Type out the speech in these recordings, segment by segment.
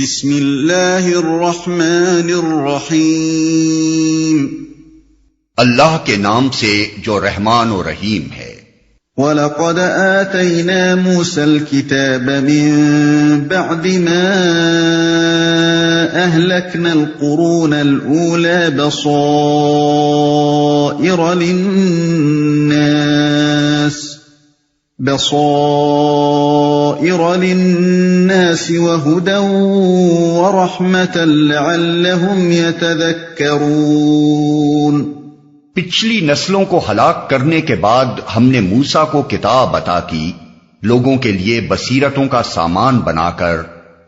بسم اللہ الرحمن الرحیم، اللہ کے نام سے جو رحمان و رحیم ہے۔ وَلَقَدْ آتَيْنَا مُوسَى الْكِتَابَ مِن بَعْدِ مَا أَهْلَكْنَا الْقُرُونَ الْأُولَى بَصَائِرَ لِلنَّاسِ وَهُدًى وَرَحْمَةً لَعَلَّهُمْ يَتَذَكَّرُونَ۔ پچھلی نسلوں کو ہلاک کرنے کے بعد ہم نے موسیٰ کو کتاب عطا کی، لوگوں کے لیے بصیرتوں کا سامان بنا کر،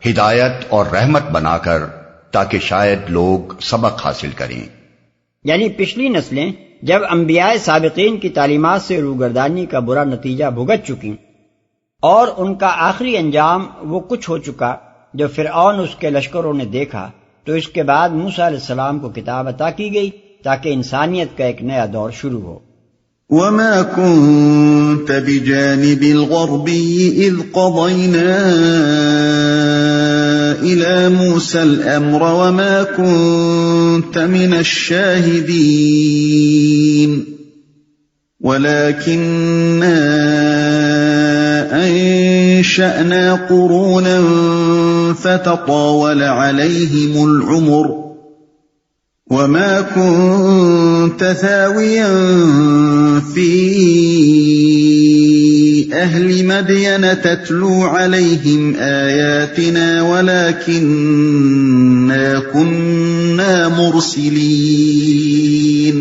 ہدایت اور رحمت بنا کر، تاکہ شاید لوگ سبق حاصل کریں۔ یعنی پچھلی نسلیں جب انبیاء سابقین کی تعلیمات سے روگردانی کا برا نتیجہ بھگت چکی اور ان کا آخری انجام وہ کچھ ہو چکا جو فرعون اس کے لشکروں نے دیکھا، تو اس کے بعد موسیٰ علیہ السلام کو کتاب عطا کی گئی تاکہ انسانیت کا ایک نیا دور شروع ہو۔ وَمَا كُنْتَ بِجَانِبِ الْغَرْبِيِّ إِذْ قَضَيْنَا إِلَى مُوسَى الْأَمْرَ وَمَا كُنْتَ مِنَ الشَّاهِدِينَ وَلَكِنَّا أَنشَأْنَا قُرُونًا فَتَطَاوَلَ عَلَيْهِمُ الْعُمُرُ وَمَا كُنْتَ ثَاوِيًا فِي أَهْلِ مَدْيَنَ تَتْلُو عَلَيْهِمْ آيَاتِنَا وَلَكِنَّا كُنَّا مُرْسِلِينَ۔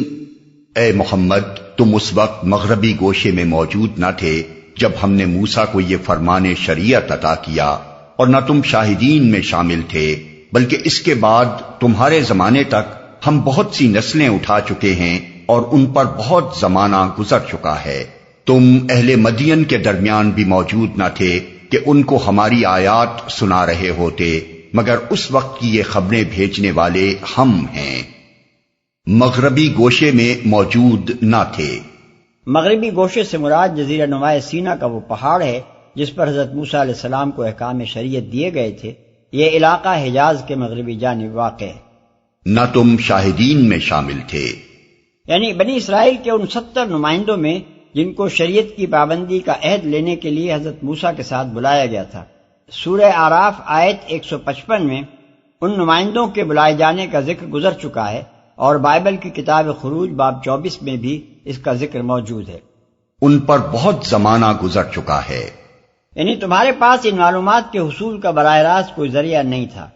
اے محمد، تم اس وقت مغربی گوشے میں موجود نہ تھے جب ہم نے موسیٰ کو یہ فرمان شریعت عطا کیا، اور نہ تم شاہدین میں شامل تھے، بلکہ اس کے بعد تمہارے زمانے تک ہم بہت سی نسلیں اٹھا چکے ہیں اور ان پر بہت زمانہ گزر چکا ہے۔ تم اہل مدین کے درمیان بھی موجود نہ تھے کہ ان کو ہماری آیات سنا رہے ہوتے، مگر اس وقت کی یہ خبریں بھیجنے والے ہم ہیں۔ مغربی گوشے میں موجود نہ تھے۔ مغربی گوشے سے مراد جزیرہ نما سینا کا وہ پہاڑ ہے جس پر حضرت موسیٰ علیہ السلام کو احکام شریعت دیے گئے تھے۔ یہ علاقہ حجاز کے مغربی جانب واقع ہے۔ نہ تم شاہدین میں شامل تھے، یعنی بنی اسرائیل کے ان 70 نمائندوں میں جن کو شریعت کی پابندی کا عہد لینے کے لیے حضرت موسیٰ کے ساتھ بلایا گیا تھا۔ سورہ اعراف آیت 155 میں ان نمائندوں کے بلائے جانے کا ذکر گزر چکا ہے، اور بائبل کی کتاب خروج باب 24 میں بھی اس کا ذکر موجود ہے۔ ان پر بہت زمانہ گزر چکا ہے۔ یعنی تمہارے پاس ان معلومات کے حصول کا براہ راست کوئی ذریعہ نہیں تھا۔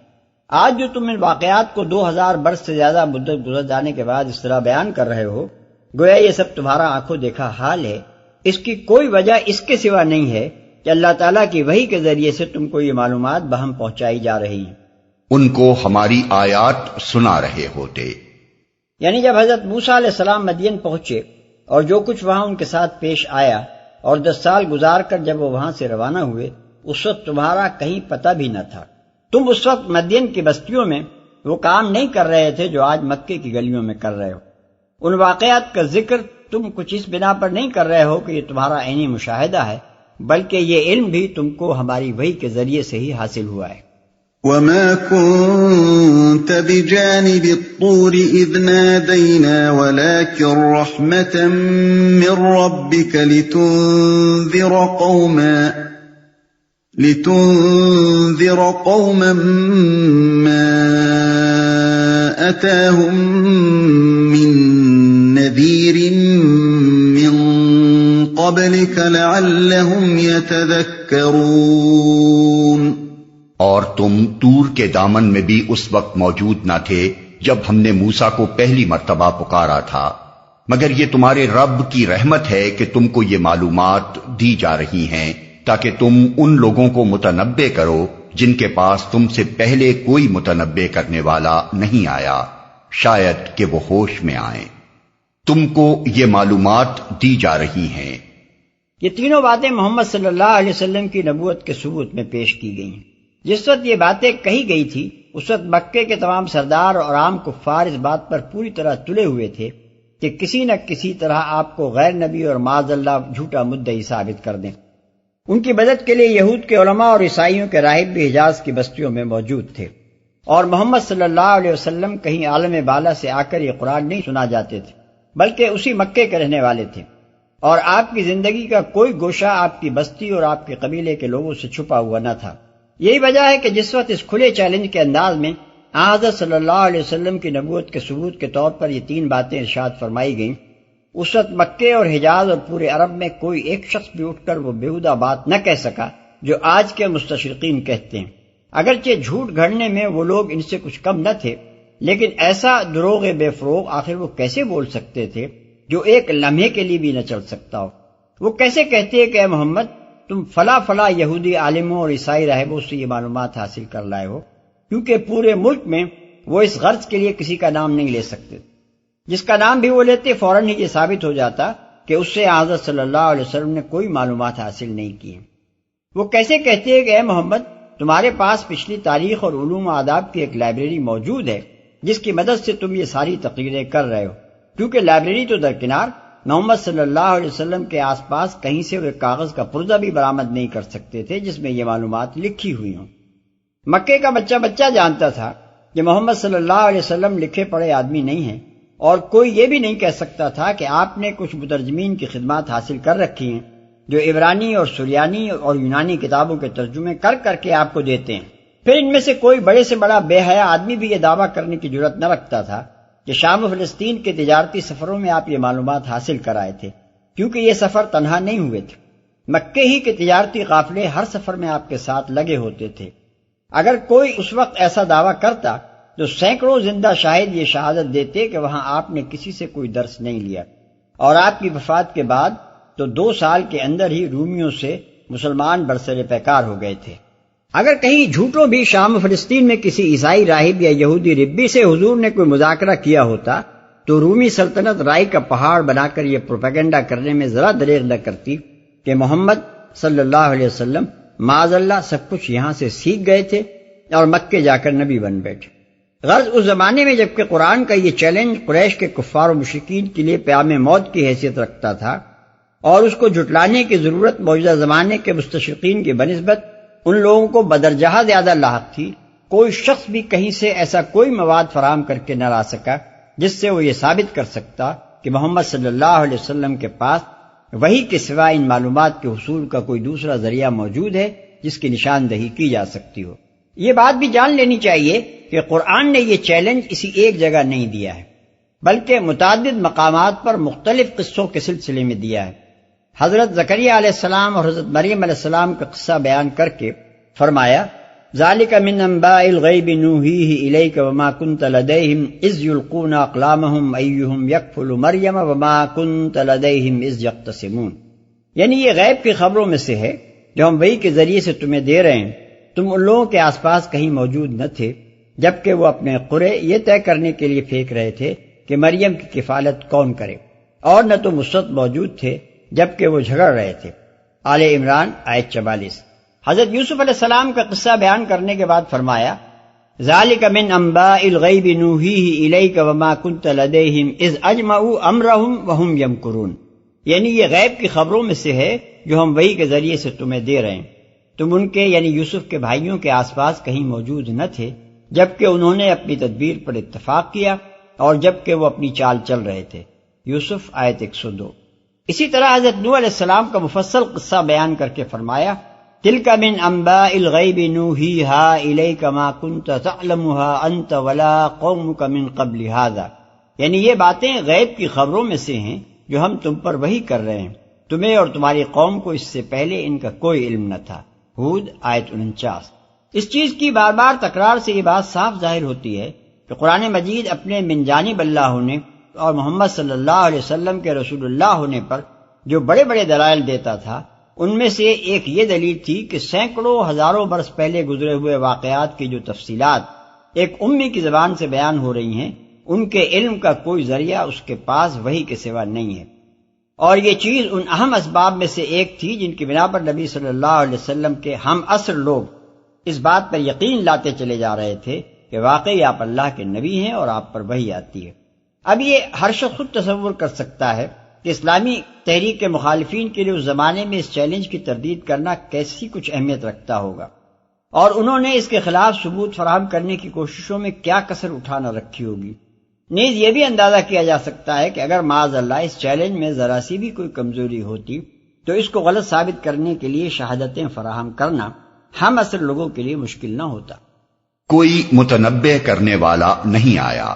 آج جو تم ان واقعات کو 2000 برس سے زیادہ مدت گزر جانے کے بعد اس طرح بیان کر رہے ہو، گویا یہ سب تمہارا آنکھوں دیکھا حال ہے۔ اس کی کوئی وجہ اس کے سوا نہیں ہے کہ اللہ تعالیٰ کی وحی کے ذریعے سے تم کو یہ معلومات بہم پہنچائی جا رہی ہیں۔ ان کو ہماری آیات سنا رہے ہوتے۔ یعنی جب حضرت موسیٰ علیہ السلام مدین پہنچے اور جو کچھ وہاں ان کے ساتھ پیش آیا، اور 10 سال گزار کر جب وہ وہاں سے روانہ ہوئے، اس وقت تمہارا کہیں پتہ بھی نہ تھا۔ تم اس وقت مدین کی بستیوں میں وہ کام نہیں کر رہے تھے جو آج مکے کی گلیوں میں کر رہے ہو۔ ان واقعات کا ذکر تم کچھ اس بنا پر نہیں کر رہے ہو کہ یہ تمہارا عینی مشاہدہ ہے، بلکہ یہ علم بھی تم کو ہماری وحی کے ذریعے سے ہی حاصل ہوا ہے۔ وَمَا كُنْتَ بِجَانِبِ الطُّورِ إِذْ نَادَيْنَا وَلَكِنْ رَحْمَةً مِّن رَّبِّكَ لِتُنذِرَ قَوْمًا مَّا أَتَاهُم مِّن نَّذِيرٍ مِّن قَبْلِكَ لَعَلَّهُمْ يَتَذَكَّرُونَ۔ اور تم طور کے دامن میں بھی اس وقت موجود نہ تھے جب ہم نے موسیٰ کو پہلی مرتبہ پکارا تھا، مگر یہ تمہارے رب کی رحمت ہے کہ تم کو یہ معلومات دی جا رہی ہیں تاکہ تم ان لوگوں کو متنبع کرو جن کے پاس تم سے پہلے کوئی متنبع کرنے والا نہیں آیا، شاید کہ وہ ہوش میں آئیں۔ تم کو یہ معلومات دی جا رہی ہیں۔ یہ تینوں باتیں محمد صلی اللہ علیہ وسلم کی نبوت کے ثبوت میں پیش کی گئی ہیں۔ جس وقت یہ باتیں کہی گئی تھی اس وقت مکے کے تمام سردار اور عام کفار اس بات پر پوری طرح تلے ہوئے تھے کہ کسی نہ کسی طرح آپ کو غیر نبی اور معاذ اللہ جھوٹا مدعی ثابت کر دیں۔ ان کی مدد کے لیے یہود کے علماء اور عیسائیوں کے راہب بھی حجاز کی بستیوں میں موجود تھے، اور محمد صلی اللہ علیہ وسلم کہیں عالم بالا سے آ کر یہ قرآن نہیں سنا جاتے تھے، بلکہ اسی مکے کے رہنے والے تھے، اور آپ کی زندگی کا کوئی گوشہ آپ کی بستی اور آپ کے قبیلے کے لوگوں سے چھپا ہوا نہ تھا۔ یہی وجہ ہے کہ جس وقت اس کھلے چیلنج کے انداز میں حضرت صلی اللہ علیہ وسلم کی نبوت کے ثبوت کے طور پر یہ 3 باتیں ارشاد فرمائی گئیں، اس وقت مکے اور حجاز اور پورے عرب میں کوئی ایک شخص بھی اٹھ کر وہ بیہودہ بات نہ کہہ سکا جو آج کے مستشرقین کہتے ہیں۔ اگرچہ جھوٹ گھڑنے میں وہ لوگ ان سے کچھ کم نہ تھے، لیکن ایسا دروغ بے فروغ آخر وہ کیسے بول سکتے تھے جو ایک لمحے کے لیے بھی نہ چل سکتا ہو؟ وہ کیسے کہتے ہیں کہ اے محمد تم فلاں فلاں یہودی عالموں اور عیسائی راہبوں سے یہ معلومات حاصل کر لائے ہو، کیونکہ پورے ملک میں وہ اس غرض کے لیے کسی کا نام نہیں لے سکتے، جس کا نام بھی وہ لیتے فوراً ہی یہ ثابت ہو جاتا کہ اس سے حضرت صلی اللہ علیہ وسلم نے کوئی معلومات حاصل نہیں کی۔ وہ کیسے کہتے ہیں کہ اے محمد تمہارے پاس پچھلی تاریخ اور علوم و آداب کی ایک لائبریری موجود ہے جس کی مدد سے تم یہ ساری تقریریں کر رہے ہو، کیونکہ لائبریری تو درکنار محمد صلی اللہ علیہ وسلم کے آس پاس کہیں سے وہ کاغذ کا پرزہ بھی برآمد نہیں کر سکتے تھے جس میں یہ معلومات لکھی ہوئی ہوں۔ مکے کا بچہ جانتا تھا کہ محمد صلی اللہ علیہ وسلم لکھے پڑھے آدمی نہیں ہیں، اور کوئی یہ بھی نہیں کہہ سکتا تھا کہ آپ نے کچھ مترجمین کی خدمات حاصل کر رکھی ہیں جو عبرانی اور سریانی اور یونانی کتابوں کے ترجمے کر کر کے آپ کو دیتے ہیں۔ پھر ان میں سے کوئی بڑے سے بڑا بے حیا آدمی بھی یہ دعویٰ کرنے کی جرات نہ رکھتا تھا کہ شام و فلسطین کے تجارتی سفروں میں آپ یہ معلومات حاصل کرائے تھے، کیونکہ یہ سفر تنہا نہیں ہوئے تھے، مکے ہی کے تجارتی قافلے ہر سفر میں آپ کے ساتھ لگے ہوتے تھے۔ اگر کوئی اس وقت ایسا دعویٰ کرتا تو سینکڑوں زندہ شاہد یہ شہادت دیتے کہ وہاں آپ نے کسی سے کوئی درس نہیں لیا، اور آپ کی وفات کے بعد تو 2 سال کے اندر ہی رومیوں سے مسلمان برسر پیکار ہو گئے تھے۔ اگر کہیں جھوٹوں بھی شام و فلسطین میں کسی عیسائی راہب یا یہودی ربی سے حضور نے کوئی مذاکرہ کیا ہوتا تو رومی سلطنت رائی کا پہاڑ بنا کر یہ پروپیگنڈا کرنے میں ذرا دریغ نہ کرتی کہ محمد صلی اللہ علیہ وسلم معاذ اللہ سب کچھ یہاں سے سیکھ گئے تھے اور مکے جا کر نبی بن بیٹھے۔ غرض اس زمانے میں جبکہ قرآن کا یہ چیلنج قریش کے کفار و مشرکین کے لیے پیام موت کی حیثیت رکھتا تھا اور اس کو جھٹلانے کی ضرورت موجودہ زمانے کے مستشرقین کی بنسبت ان لوگوں کو بدرجہ زیادہ لاحق تھی، کوئی شخص بھی کہیں سے ایسا کوئی مواد فراہم کر کے نہ لا سکا جس سے وہ یہ ثابت کر سکتا کہ محمد صلی اللہ علیہ وسلم کے پاس وحی کے سوا ان معلومات کے حصول کا کوئی دوسرا ذریعہ موجود ہے جس کی نشاندہی کی جا سکتی ہو۔ یہ بات بھی جان لینی چاہیے کہ قرآن نے یہ چیلنج اسی ایک جگہ نہیں دیا ہے، بلکہ متعدد مقامات پر مختلف قصوں کے سلسلے میں دیا ہے۔ حضرت زکریہ علیہ السلام اور حضرت مریم علیہ السلام کا قصہ بیان کر کے فرمایا ذالک من انباء الغیب نوحیہ الیک وما کنت لدیہم اذ یلقون اقلامہم ایہم یکفل مریم وما کنت لدیہم اذ یختصمون، یعنی یہ غیب کی خبروں میں سے ہے جو ہم وحی کے ذریعے سے تمہیں دے رہے ہیں۔ تم ان لوگوں کے آس پاس کہیں موجود نہ تھے جبکہ وہ اپنے قرے یہ طے کرنے کے لیے پھینک رہے تھے کہ مریم کی کفالت کون کرے، اور نہ تم اس وقت موجود تھے جبکہ وہ جھگڑ رہے تھے۔ آل عمران آیت 44۔ حضرت یوسف علیہ السلام کا قصہ بیان کرنے کے بعد فرمایا ذالک من انباء الغیب نوحیہ الیک وما کنت لدیہم اذ اجمعوا امرہم وہم یمکرون، یعنی یہ غیب کی خبروں میں سے ہے جو ہم وحی کے ذریعے سے تمہیں دے رہے ہیں۔ تم ان کے یعنی یوسف کے بھائیوں کے آس پاس کہیں موجود نہ تھے جبکہ انہوں نے اپنی تدبیر پر اتفاق کیا اور جبکہ وہ اپنی چال چل رہے تھے۔ یوسف آیت 102۔ اسی طرح حضرت نوح علیہ السلام کا مفصل قصہ بیان کر کے فرمایا تلک من انباء الغیب نوحیہا الیک ما کنت تعلمہا انت ولا قومک من قبل ھذا، یعنی یہ باتیں غیب کی خبروں میں سے ہیں جو ہم تم پر وحی کر رہے ہیں، تمہیں اور تمہاری قوم کو اس سے پہلے ان کا کوئی علم نہ تھا۔ ہود آیت 49۔ اس چیز کی بار بار تکرار سے یہ بات صاف ظاہر ہوتی ہے کہ قرآن مجید اپنے من جانب اللہ ہونے اور محمد صلی اللہ علیہ وسلم کے رسول اللہ ہونے پر جو بڑے بڑے دلائل دیتا تھا ان میں سے ایک یہ دلیل تھی کہ سینکڑوں ہزاروں برس پہلے گزرے ہوئے واقعات کی جو تفصیلات ایک امی کی زبان سے بیان ہو رہی ہیں ان کے علم کا کوئی ذریعہ اس کے پاس وحی کے سوا نہیں ہے، اور یہ چیز ان اہم اسباب میں سے ایک تھی جن کی بنا پر نبی صلی اللہ علیہ وسلم کے ہم عصر لوگ اس بات پر یقین لاتے چلے جا رہے تھے کہ واقعی آپ اللہ کے نبی ہیں اور آپ پر وحی آتی ہے۔ اب یہ ہر شخص خود تصور کر سکتا ہے کہ اسلامی تحریک کے مخالفین کے لیے اس زمانے میں اس چیلنج کی تردید کرنا کیسی کچھ اہمیت رکھتا ہوگا، اور انہوں نے اس کے خلاف ثبوت فراہم کرنے کی کوششوں میں کیا کسر اٹھانا رکھی ہوگی۔ نیز یہ بھی اندازہ کیا جا سکتا ہے کہ اگر معاذ اللہ اس چیلنج میں ذرا سی بھی کوئی کمزوری ہوتی تو اس کو غلط ثابت کرنے کے لیے شہادتیں فراہم کرنا ہم اصل لوگوں کے لیے مشکل نہ ہوتا۔ کوئی متنبع کرنے والا نہیں آیا۔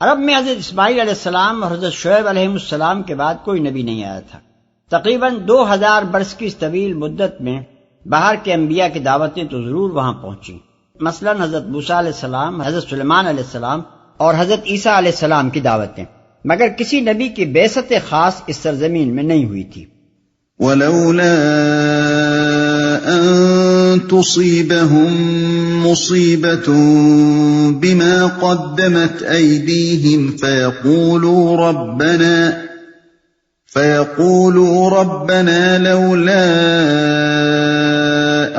عرب میں حضرت اسماعیل علیہ السلام اور حضرت شعیب علیہ السلام کے بعد کوئی نبی نہیں آیا تھا۔ تقریباً 2000 برس کی اس طویل مدت میں باہر کے انبیاء کی دعوتیں تو ضرور وہاں پہنچیں، مثلا حضرت موسیٰ علیہ السلام، حضرت سلیمان علیہ السلام اور حضرت عیسیٰ علیہ السلام کی دعوتیں، مگر کسی نبی کی بعثت خاص اس سرزمین میں نہیں ہوئی تھی۔ وَلَوْلَا أَن تُصِيبَهُم مُّصِيبَةٌ بِمَا قَدَّمَتْ أَيْدِيهِمْ فَيَقُولُوا رَبَّنَا لَوْلَا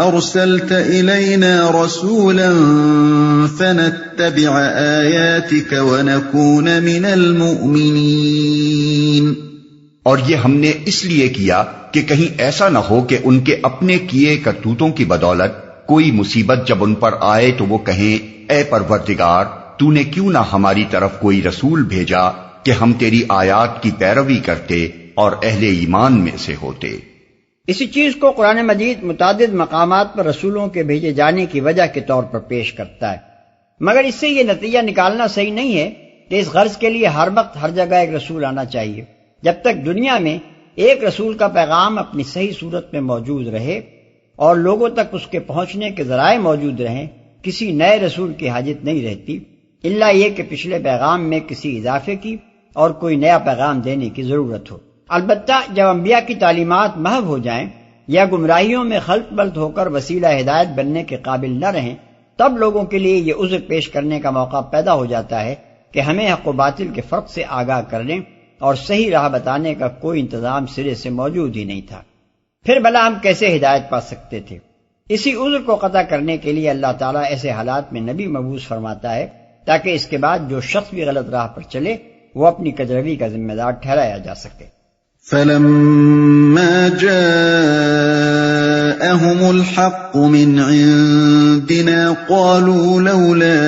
أَرْسَلْتَ إِلَيْنَا رَسُولًا فَنَتَّبِعَ آيَاتِكَ وَنَكُونَ مِنَ الْمُؤْمِنِينَ۔ اور یہ ہم نے اس لیے کیا کہ کہیں ایسا نہ ہو کہ ان کے اپنے کیے کرتوتوں کی بدولت کوئی مصیبت جب ان پر آئے تو وہ کہیں اے پروردگار تو نے کیوں نہ ہماری طرف کوئی رسول بھیجا کہ ہم تیری آیات کی پیروی کرتے اور اہل ایمان میں سے ہوتے۔ اسی چیز کو قرآن مجید متعدد مقامات پر رسولوں کے بھیجے جانے کی وجہ کے طور پر پیش کرتا ہے، مگر اس سے یہ نتیجہ نکالنا صحیح نہیں ہے کہ اس غرض کے لیے ہر وقت ہر جگہ ایک رسول آنا چاہیے۔ جب تک دنیا میں ایک رسول کا پیغام اپنی صحیح صورت میں موجود رہے اور لوگوں تک اس کے پہنچنے کے ذرائع موجود رہیں، کسی نئے رسول کی حاجت نہیں رہتی، الا یہ کہ پچھلے پیغام میں کسی اضافے کی اور کوئی نیا پیغام دینے کی ضرورت ہو۔ البتہ جب انبیاء کی تعلیمات محو ہو جائیں یا گمراہیوں میں خلط بلط ہو کر وسیلہ ہدایت بننے کے قابل نہ رہیں، تب لوگوں کے لیے یہ عذر پیش کرنے کا موقع پیدا ہو جاتا ہے کہ ہمیں حق و باطل کے فرق سے آگاہ کر لیں، اور صحیح راہ بتانے کا کوئی انتظام سرے سے موجود ہی نہیں تھا، پھر بھلا ہم کیسے ہدایت پا سکتے تھے؟ اسی عذر کو قطع کرنے کے لیے اللہ تعالیٰ ایسے حالات میں نبی مبعوث فرماتا ہے تاکہ اس کے بعد جو شخص بھی غلط راہ پر چلے وہ اپنی کجروی کا ذمہ دار ٹھہرایا جا سکے۔ فَلَمَّا جَاءَهُمُ الْحَقُّ مِنْ عِنْدِنَا قَالُوا لَوْلَا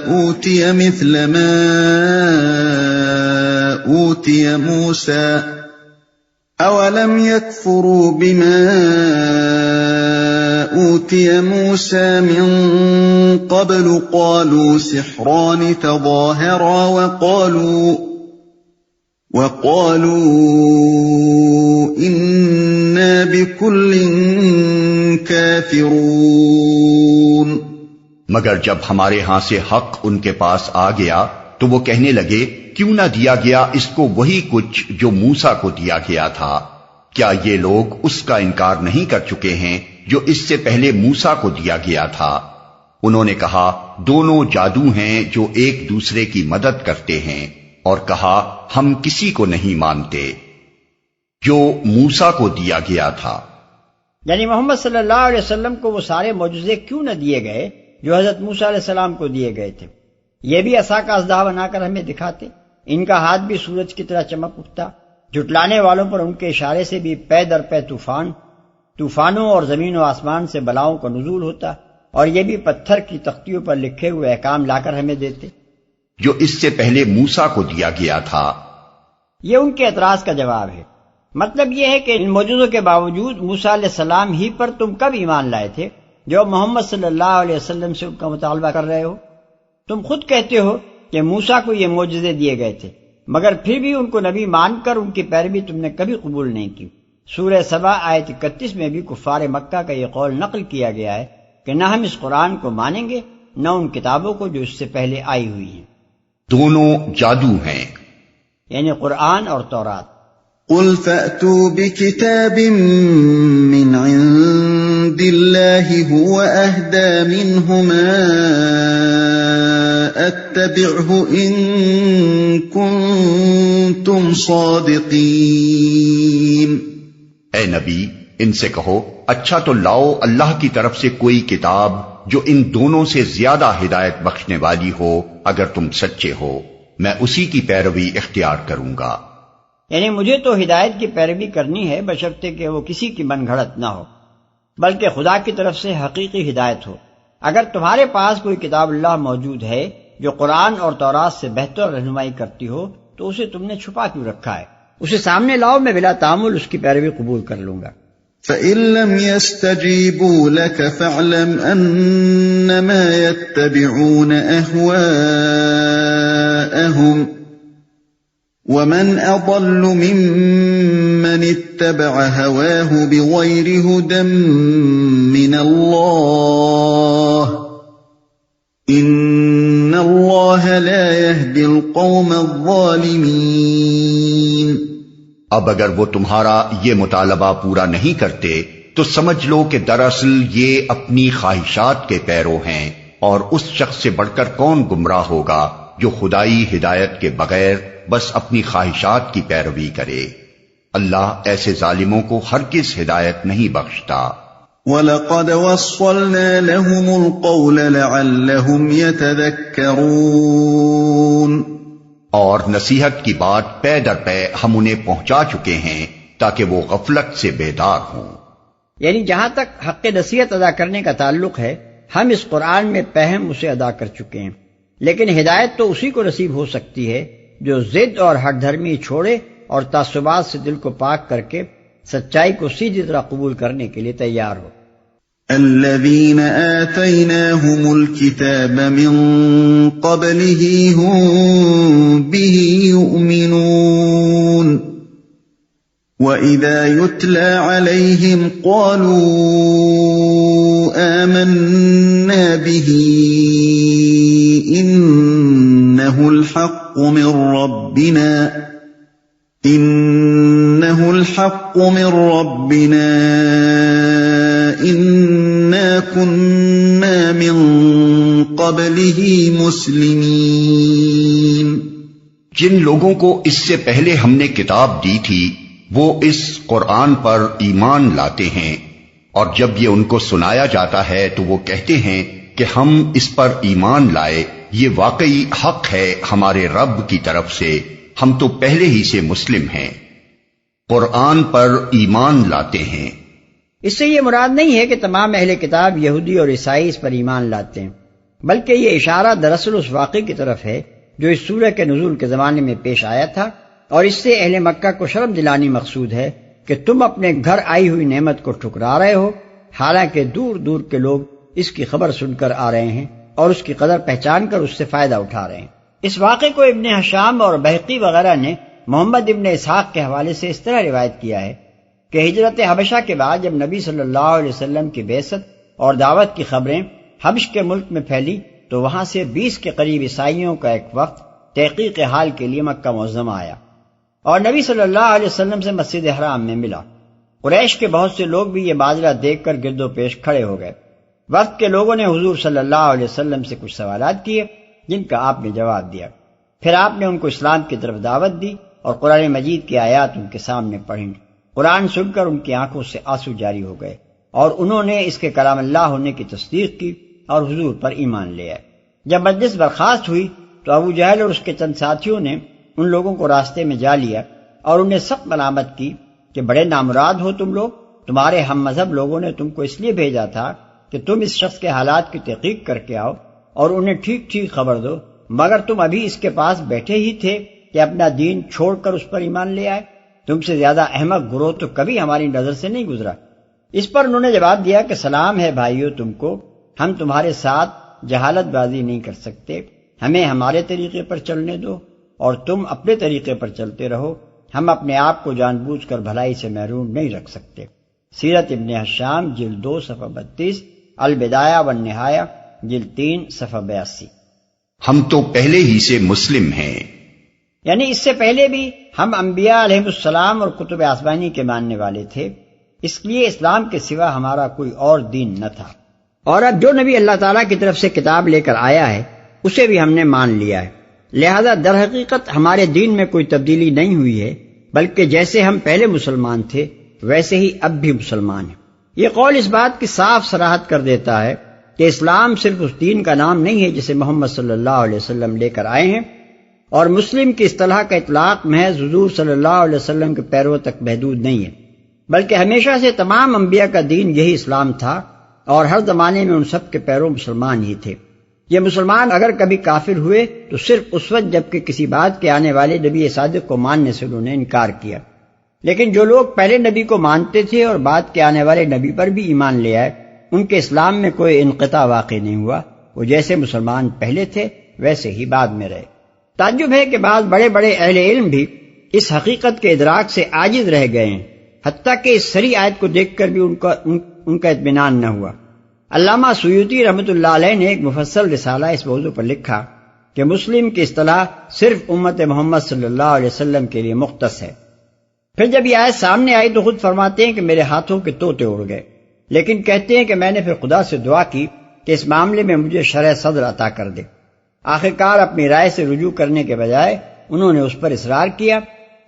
أُوتِيَ مِثْلَ مَا أُوتِيَ مُوسَى أَوَلَمْ يَكْفُرُوا بِمَا أُوتِيَ مُوسَى مِنْ قَبْلُ قَالُوا سِحْرَانِ تَظَاهَرَا وَقَالُوا إِنَّا بِكُلٍّ كَافِرُونَ۔ مگر جب ہمارے ہاں سے حق ان کے پاس آ گیا تو وہ کہنے لگے کیوں نہ دیا گیا اس کو وہی کچھ جو موسیٰ کو دیا گیا تھا؟ کیا یہ لوگ اس کا انکار نہیں کر چکے ہیں جو اس سے پہلے موسیٰ کو دیا گیا تھا؟ انہوں نے کہا دونوں جادو ہیں جو ایک دوسرے کی مدد کرتے ہیں، اور کہا ہم کسی کو نہیں مانتے جو موسیٰ کو دیا گیا تھا۔ یعنی محمد صلی اللہ علیہ وسلم کو وہ سارے معجزے کیوں نہ دیے گئے جو حضرت موسیٰ علیہ السلام کو دیے گئے تھے؟ یہ بھی عصا کا اژدہا بنا کر ہمیں دکھاتے، ان کا ہاتھ بھی سورج کی طرح چمک اٹھتا، جھٹلانے والوں پر ان کے اشارے سے بھی پے در پے طوفانوں اور زمین و آسمان سے بلاؤں کا نزول ہوتا، اور یہ بھی پتھر کی تختیوں پر لکھے ہوئے احکام لا کر ہمیں دیتے جو اس سے پہلے موسیٰ کو دیا گیا تھا۔ یہ ان کے اعتراض کا جواب ہے۔ مطلب یہ ہے کہ ان معجزوں کے باوجود موسیٰ علیہ السلام ہی پر تم کب ایمان لائے تھے جو محمد صلی اللہ علیہ وسلم سے ان کا مطالبہ کر رہے ہو؟ تم خود کہتے ہو کہ موسیٰ کو یہ معجزے دیے گئے تھے، مگر پھر بھی ان کو نبی مان کر ان کی پیروی تم نے کبھی قبول نہیں کی۔ سورہ سبا آیت 31 میں بھی کفار مکہ کا یہ قول نقل کیا گیا ہے کہ نہ ہم اس قرآن کو مانیں گے نہ ان کتابوں کو جو اس سے پہلے آئی ہوئی ہیں۔ دونوں جادو ہیں، یعنی قرآن اور تورات۔ قُلْ فَأْتُوا بِكِتَابٍ مِّنْ عِندِ اللَّهِ هُوَ أَهْدَى مِنْهُمَا أَتَّبِعْهُ إِن كُنتُمْ صَادِقِينَ۔ اے نبی ان سے کہو اچھا تو لاؤ اللہ کی طرف سے کوئی کتاب جو ان دونوں سے زیادہ ہدایت بخشنے والی ہو اگر تم سچے ہو۔ میں اسی کی پیروی اختیار کروں گا۔ یعنی مجھے تو ہدایت کی پیروی کرنی ہے بشرطے کہ وہ کسی کی من گھڑت نہ ہو، بلکہ خدا کی طرف سے حقیقی ہدایت ہو۔ اگر تمہارے پاس کوئی کتاب اللہ موجود ہے جو قرآن اور تورات سے بہتر رہنمائی کرتی ہو تو اسے تم نے چھپا کیوں رکھا ہے؟ اسے سامنے لاؤ، میں بلا تعامل اس کی پیروی قبول کر لوں گا۔ فَإِن لَّمْ يَسْتَجِيبُوا لَكَ فَاعْلَمْ أَنَّمَا يَتَّبِعُونَ أَهْوَاءَهُمْ وَمَنْ أَضَلُّ مِمَّنِ اتَّبَعَ هَوَاهُ بِغَيْرِ هُدًى مِّنَ اللَّهِ إِنَّ اللَّهَ لَا يَهْدِي الْقَوْمَ الظَّالِمِينَ۔ اب اگر وہ تمہارا یہ مطالبہ پورا نہیں کرتے تو سمجھ لو کہ دراصل یہ اپنی خواہشات کے پیرو ہیں، اور اس شخص سے بڑھ کر کون گمراہ ہوگا جو خدائی ہدایت کے بغیر بس اپنی خواہشات کی پیروی کرے۔ اللہ ایسے ظالموں کو ہرگز ہدایت نہیں بخشتا۔ وَلَقَدْ وَصَّلْنَا لَهُمُ الْقَوْلَ لَعَلَّهُمْ يَتَذَكَّرُونَ، اور نصیحت کی بات پے در پے ہم انہیں پہنچا چکے ہیں تاکہ وہ غفلت سے بیدار ہوں۔ یعنی جہاں تک حق نصیحت ادا کرنے کا تعلق ہے، ہم اس قرآن میں پہم اسے ادا کر چکے ہیں، لیکن ہدایت تو اسی کو نصیب ہو سکتی ہے جو ضد اور ہٹ دھرمی چھوڑے اور تعصبات سے دل کو پاک کر کے سچائی کو سیدھی طرح قبول کرنے کے لیے تیار ہو۔ الذين آتيناهم الكتاب من قبله هم به يؤمنون وإذا يتلى عليهم قالوا آمنا به إنه الحق من ربنا إِنَّا كُنَّا مِن قَبْلِهِ مُسْلِمِينَ۔ جن لوگوں کو اس سے پہلے ہم نے کتاب دی تھی وہ اس قرآن پر ایمان لاتے ہیں، اور جب یہ ان کو سنایا جاتا ہے تو وہ کہتے ہیں کہ ہم اس پر ایمان لائے، یہ واقعی حق ہے ہمارے رب کی طرف سے، ہم تو پہلے ہی سے مسلم ہیں۔ قرآن پر ایمان لاتے ہیں، اس سے یہ مراد نہیں ہے کہ تمام اہل کتاب یہودی اور عیسائی اس پر ایمان لاتے ہیں، بلکہ یہ اشارہ دراصل اس واقعے کی طرف ہے جو اس سورہ کے نزول کے زمانے میں پیش آیا تھا، اور اس سے اہل مکہ کو شرم دلانی مقصود ہے کہ تم اپنے گھر آئی ہوئی نعمت کو ٹھکرا رہے ہو، حالانکہ دور دور کے لوگ اس کی خبر سن کر آ رہے ہیں اور اس کی قدر پہچان کر اس سے فائدہ اٹھا رہے ہیں۔ اس واقعے کو ابن حشام اور بہقی وغیرہ نے محمد ابن اسحاق کے حوالے سے اس طرح روایت کیا ہے کہ ہجرت حبشہ کے بعد جب نبی صلی اللہ علیہ وسلم کی بعثت اور دعوت کی خبریں حبش کے ملک میں پھیلی تو وہاں سے 20 کے قریب عیسائیوں کا ایک وفد تحقیق حال کے لیے مکہ معظمہ آیا اور نبی صلی اللہ علیہ وسلم سے مسجد حرام میں ملا۔ قریش کے بہت سے لوگ بھی یہ ماجرا دیکھ کر گرد و پیش کھڑے ہو گئے۔ وفد کے لوگوں نے حضور صلی اللہ علیہ وسلم سے کچھ سوالات کیے جن کا آپ نے جواب دیا، پھر آپ نے ان کو اسلام کی طرف دعوت دی اور قرآن مجید کی آیات ان کے سامنے پڑھیں۔ قرآن سن کر ان کی آنکھوں سے آنسو جاری ہو گئے اور انہوں نے اس کے کلام اللہ ہونے کی تصدیق کی اور حضور پر ایمان لے آئے۔ جب مجلس برخاست ہوئی تو ابو جہل اور اس کے چند ساتھیوں نے ان لوگوں کو راستے میں جا لیا اور انہیں سخت ملامت کی کہ بڑے نامراد ہو تم لوگ، تمہارے ہم مذہب لوگوں نے تم کو اس لیے بھیجا تھا کہ تم اس شخص کے حالات کی تحقیق کر کے آؤ اور انہیں ٹھیک ٹھیک خبر دو، مگر تم ابھی اس کے پاس بیٹھے ہی تھے کہ اپنا دین چھوڑ کر اس پر ایمان لے آئے۔ تم سے زیادہ احمق گروہ تو کبھی ہماری نظر سے نہیں گزرا۔ اس پر انہوں نے جواب دیا کہ سلام ہے بھائیو تم کو، ہم تمہارے ساتھ جہالت بازی نہیں کر سکتے، ہمیں ہمارے طریقے پر چلنے دو اور تم اپنے طریقے پر چلتے رہو، ہم اپنے آپ کو جان بوجھ کر بھلائی سے محروم نہیں رکھ سکتے۔ سیرت ابن حشام جلد 2 صفحہ 32، البدایہ والنہایہ جلد 3 صفحہ 82۔ ہم تو پہلے ہی سے مسلم ہیں، یعنی اس سے پہلے بھی ہم انبیاء علیہ السلام اور کتب آسمانی کے ماننے والے تھے، اس لیے اسلام کے سوا ہمارا کوئی اور دین نہ تھا، اور اب جو نبی اللہ تعالیٰ کی طرف سے کتاب لے کر آیا ہے اسے بھی ہم نے مان لیا ہے، لہذا در حقیقت ہمارے دین میں کوئی تبدیلی نہیں ہوئی ہے، بلکہ جیسے ہم پہلے مسلمان تھے ویسے ہی اب بھی مسلمان ہیں۔ یہ قول اس بات کی صاف صراحت کر دیتا ہے کہ اسلام صرف اس دین کا نام نہیں ہے جسے محمد صلی اللہ علیہ وسلم لے کر آئے ہیں، اور مسلم کی اصطلاح کا اطلاق محض حضور صلی اللہ علیہ وسلم کے پیروں تک محدود نہیں ہے، بلکہ ہمیشہ سے تمام انبیاء کا دین یہی اسلام تھا، اور ہر زمانے میں ان سب کے پیروں مسلمان ہی تھے۔ یہ مسلمان اگر کبھی کافر ہوئے تو صرف اس وقت جب کہ کسی بات کے آنے والے نبی صادق کو ماننے سے انہوں نے انکار کیا، لیکن جو لوگ پہلے نبی کو مانتے تھے اور بعد کے آنے والے نبی پر بھی ایمان لے آئے، ان کے اسلام میں کوئی انقطاع واقع نہیں ہوا، وہ جیسے مسلمان پہلے تھے ویسے ہی بعد میں رہے۔ تعجب ہے کہ بعض بڑے بڑے اہل علم بھی اس حقیقت کے ادراک سے عاجز رہ گئے ہیں، حتیٰ کہ اس سری آیت کو دیکھ کر بھی ان کا اطمینان نہ ہوا۔ علامہ سیوطی رحمۃ اللہ علیہ نے ایک مفصل رسالہ اس موضوع پر لکھا کہ مسلم کی اصطلاح صرف امت محمد صلی اللہ علیہ وسلم کے لیے مختص ہے۔ پھر جب یہ آیت سامنے آئی تو خود فرماتے ہیں کہ میرے ہاتھوں کے طوطے اڑ گئے، لیکن کہتے ہیں کہ میں نے پھر خدا سے دعا کی کہ اس معاملے میں مجھے شرح صدر عطا کر دے۔ آخرکار اپنی رائے سے رجوع کرنے کے بجائے انہوں نے اس پر اصرار کیا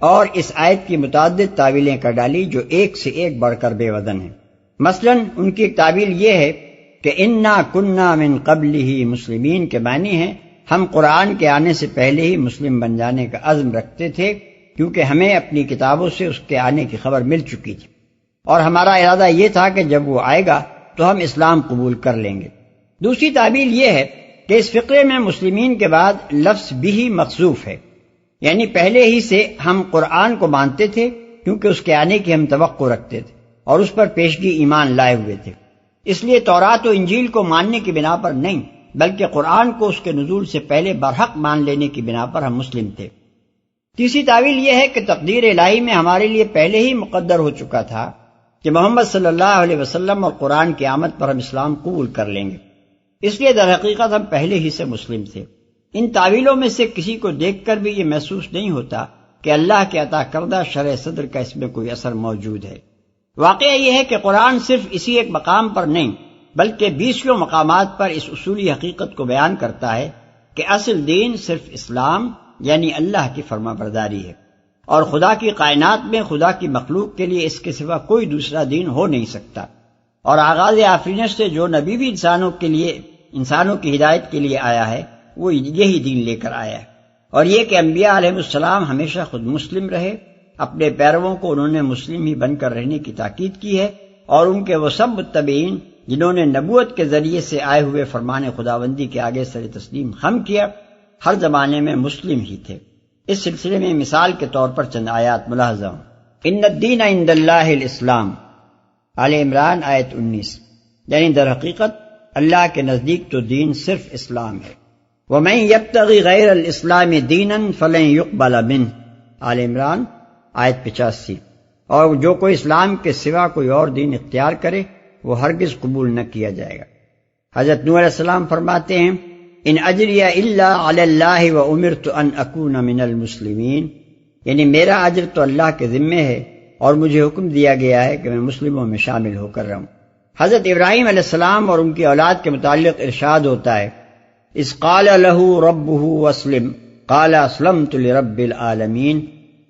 اور اس آیت کی متعدد تعویلیں کر ڈالی جو ایک سے ایک بڑھ کر بے وزن ہیں۔ مثلا ان کی ایک تعویل یہ ہے کہ انا کننا من قبلہ مسلمین کے معنی ہیں ہم قرآن کے آنے سے پہلے ہی مسلم بن جانے کا عزم رکھتے تھے، کیونکہ ہمیں اپنی کتابوں سے اس کے آنے کی خبر مل چکی تھی، اور ہمارا ارادہ یہ تھا کہ جب وہ آئے گا تو ہم اسلام قبول کر لیں گے۔ دوسری تعبیر یہ ہے کہ اس فقرے میں مسلمین کے بعد لفظ بھی محذوف ہے، یعنی پہلے ہی سے ہم قرآن کو مانتے تھے کیونکہ اس کے آنے کی ہم توقع رکھتے تھے اور اس پر پیشگی ایمان لائے ہوئے تھے، اس لیے تورات و انجیل کو ماننے کی بنا پر نہیں بلکہ قرآن کو اس کے نزول سے پہلے برحق مان لینے کی بنا پر ہم مسلم تھے۔ تیسری تعویل یہ ہے کہ تقدیر الہی میں ہمارے لیے پہلے ہی مقدر ہو چکا تھا کہ محمد صلی اللہ علیہ وسلم اور قرآن کی آمد پر ہم اسلام قبول کر لیں گے، اس لیے در حقیقت ہم پہلے ہی سے مسلم تھے۔ ان تعویلوں میں سے کسی کو دیکھ کر بھی یہ محسوس نہیں ہوتا کہ اللہ کے عطا کردہ شرح صدر کا اس میں کوئی اثر موجود ہے۔ واقعہ یہ ہے کہ قرآن صرف اسی ایک مقام پر نہیں بلکہ 20 مقامات پر اس اصولی حقیقت کو بیان کرتا ہے کہ اصل دین صرف اسلام یعنی اللہ کی فرما برداری ہے، اور خدا کی کائنات میں خدا کی مخلوق کے لیے اس کے سوا کوئی دوسرا دین ہو نہیں سکتا، اور آغاز آفرینش سے جو نبی بھی انسانوں کی ہدایت کے لیے آیا ہے وہ یہی دین لے کر آیا ہے، اور یہ کہ انبیاء علیہ السلام ہمیشہ خود مسلم رہے، اپنے پیرووں کو انہوں نے مسلم ہی بن کر رہنے کی تاکید کی ہے، اور ان کے وہ سب متبعین جنہوں نے نبوت کے ذریعے سے آئے ہوئے فرمان خداوندی کے آگے سر تسلیم خم کیا، ہر زمانے میں مسلم ہی تھے۔ اس سلسلے میں مثال کے طور پر چند آیات ملاحظہ ہوں۔ ان الدین عند اللہ الاسلام، آل عمران آیت 19، یعنی در حقیقت اللہ کے نزدیک تو دین صرف اسلام ہے۔ ومن یبتغی غیر الاسلام دینا فلن یقبل منہ، آل عمران آیت 85، اور جو کوئی اسلام کے سوا کوئی اور دین اختیار کرے وہ ہرگز قبول نہ کیا جائے گا۔ حضرت نوح علیہ السلام فرماتے ہیں ان اجری الا علی اللہ وامرت ان اکون من المسلمین، یعنی میرا اجر تو اللہ کے ذمے ہے اور مجھے حکم دیا گیا ہے کہ میں مسلموں میں شامل ہو کر رہوں۔ حضرت ابراہیم علیہ السلام اور ان کی اولاد کے متعلق ارشاد ہوتا ہے اذ قال له ربه اسلم قال اسلمت لرب العالمین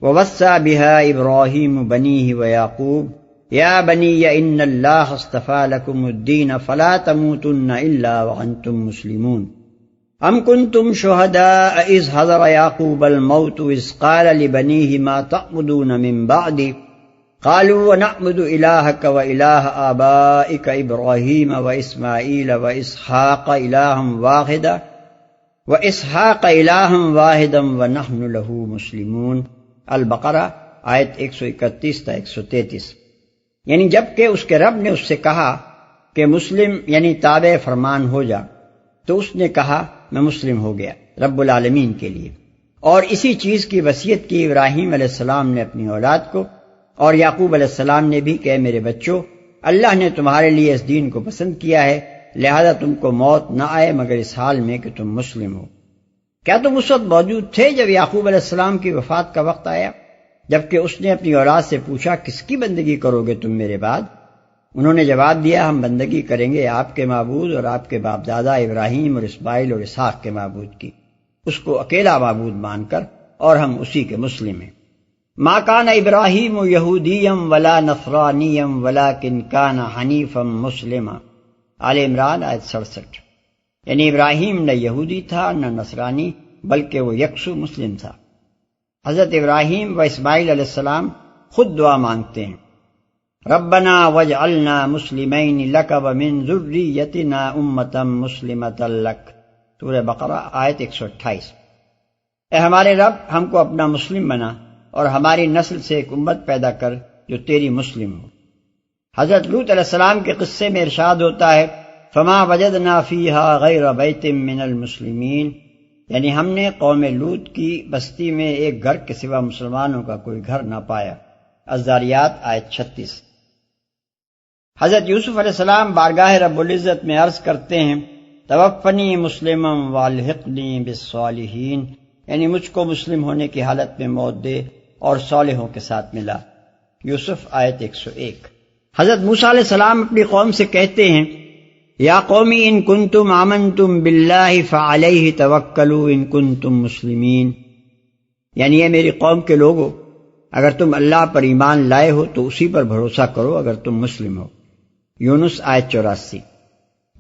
ووصى بها ابراہیم بنیہ ویعقوب یا بنی ان اللہ اصطفى لكم الدین فلا تموتن الا وانتم مسلمون ام کنتم شہداء اذ حضر یعقوب الموت اذ قال لبنیہ ما تعبدون من بعدی قالوا ونعبد الہک والہ آبائک ابراہیم واسماعیل واسحاق الہا واحدا ونحن له مسلمون، البقرہ آیت 131 تا 133۔ یعنی جبکہ اس کے رب نے اس سے کہا کہ مسلم یعنی تابع فرمان ہو جا، تو اس نے کہا میں مسلم ہو گیا رب العالمین کے لیے، اور اسی چیز کی وصیت کی ابراہیم علیہ السلام نے اپنی اولاد کو، اور یعقوب علیہ السلام نے بھی کہ اے میرے بچوں، اللہ نے تمہارے لیے اس دین کو پسند کیا ہے، لہذا تم کو موت نہ آئے مگر اس حال میں کہ تم مسلم ہو۔ کیا تم اس وقت موجود تھے جب یعقوب علیہ السلام کی وفات کا وقت آیا، جبکہ اس نے اپنی اولاد سے پوچھا کس کی بندگی کرو گے تم میرے بعد؟ انہوں نے جواب دیا ہم بندگی کریں گے آپ کے معبود اور آپ کے باپ دادا ابراہیم اور اسماعیل اور اسحاق کے معبود کی، اس کو اکیلا معبود مان کر، اور ہم اسی کے مسلم ہیں۔ ما کان ابراہیم یہودیا ولا نصرانیا ولکن کان حنیفا مسلما، آل عمران آیت 67۔ یعنی ابراہیم نہ یہودی تھا نہ نصرانی بلکہ وہ یکسو مسلم تھا۔ حضرت ابراہیم و اسماعیل علیہ السلام خود دعا مانگتے ہیں، ربنا واجعلنا مسلمین لک ومن ذریتنا امۃ مسلمۃ لک، سورہ بقرہ آیت 128۔ اے ہمارے رب، ہم کو اپنا مسلم بنا اور ہماری نسل سے ایک امت پیدا کر جو تیری مسلم ہو۔ حضرت لوط علیہ السلام کے قصے میں ارشاد ہوتا ہے، فما وجدنا فیہا غیر بیت من المسلمین، یعنی ہم نے قوم لوط کی بستی میں ایک گھر کے سوا مسلمانوں کا کوئی گھر نہ پایا۔ الذاریات آیت 36۔ حضرت یوسف علیہ السلام بارگاہ رب العزت میں عرض کرتے ہیں، توفنی مسلما والحقنی بالصالحین، یعنی مجھ کو مسلم ہونے کی حالت میں موت دے اور صالحوں کے ساتھ ملا۔ یوسف آیت 101۔ حضرت موسیٰ علیہ السلام اپنی قوم سے کہتے ہیں، یا قومی ان کنتم آمنتم باللہ فعلیہ توکلوا ان کنتم مسلمین، یعنی اے میری قوم کے لوگو، اگر تم اللہ پر ایمان لائے ہو تو اسی پر بھروسہ کرو اگر تم مسلم ہو۔ یونس آیت 84۔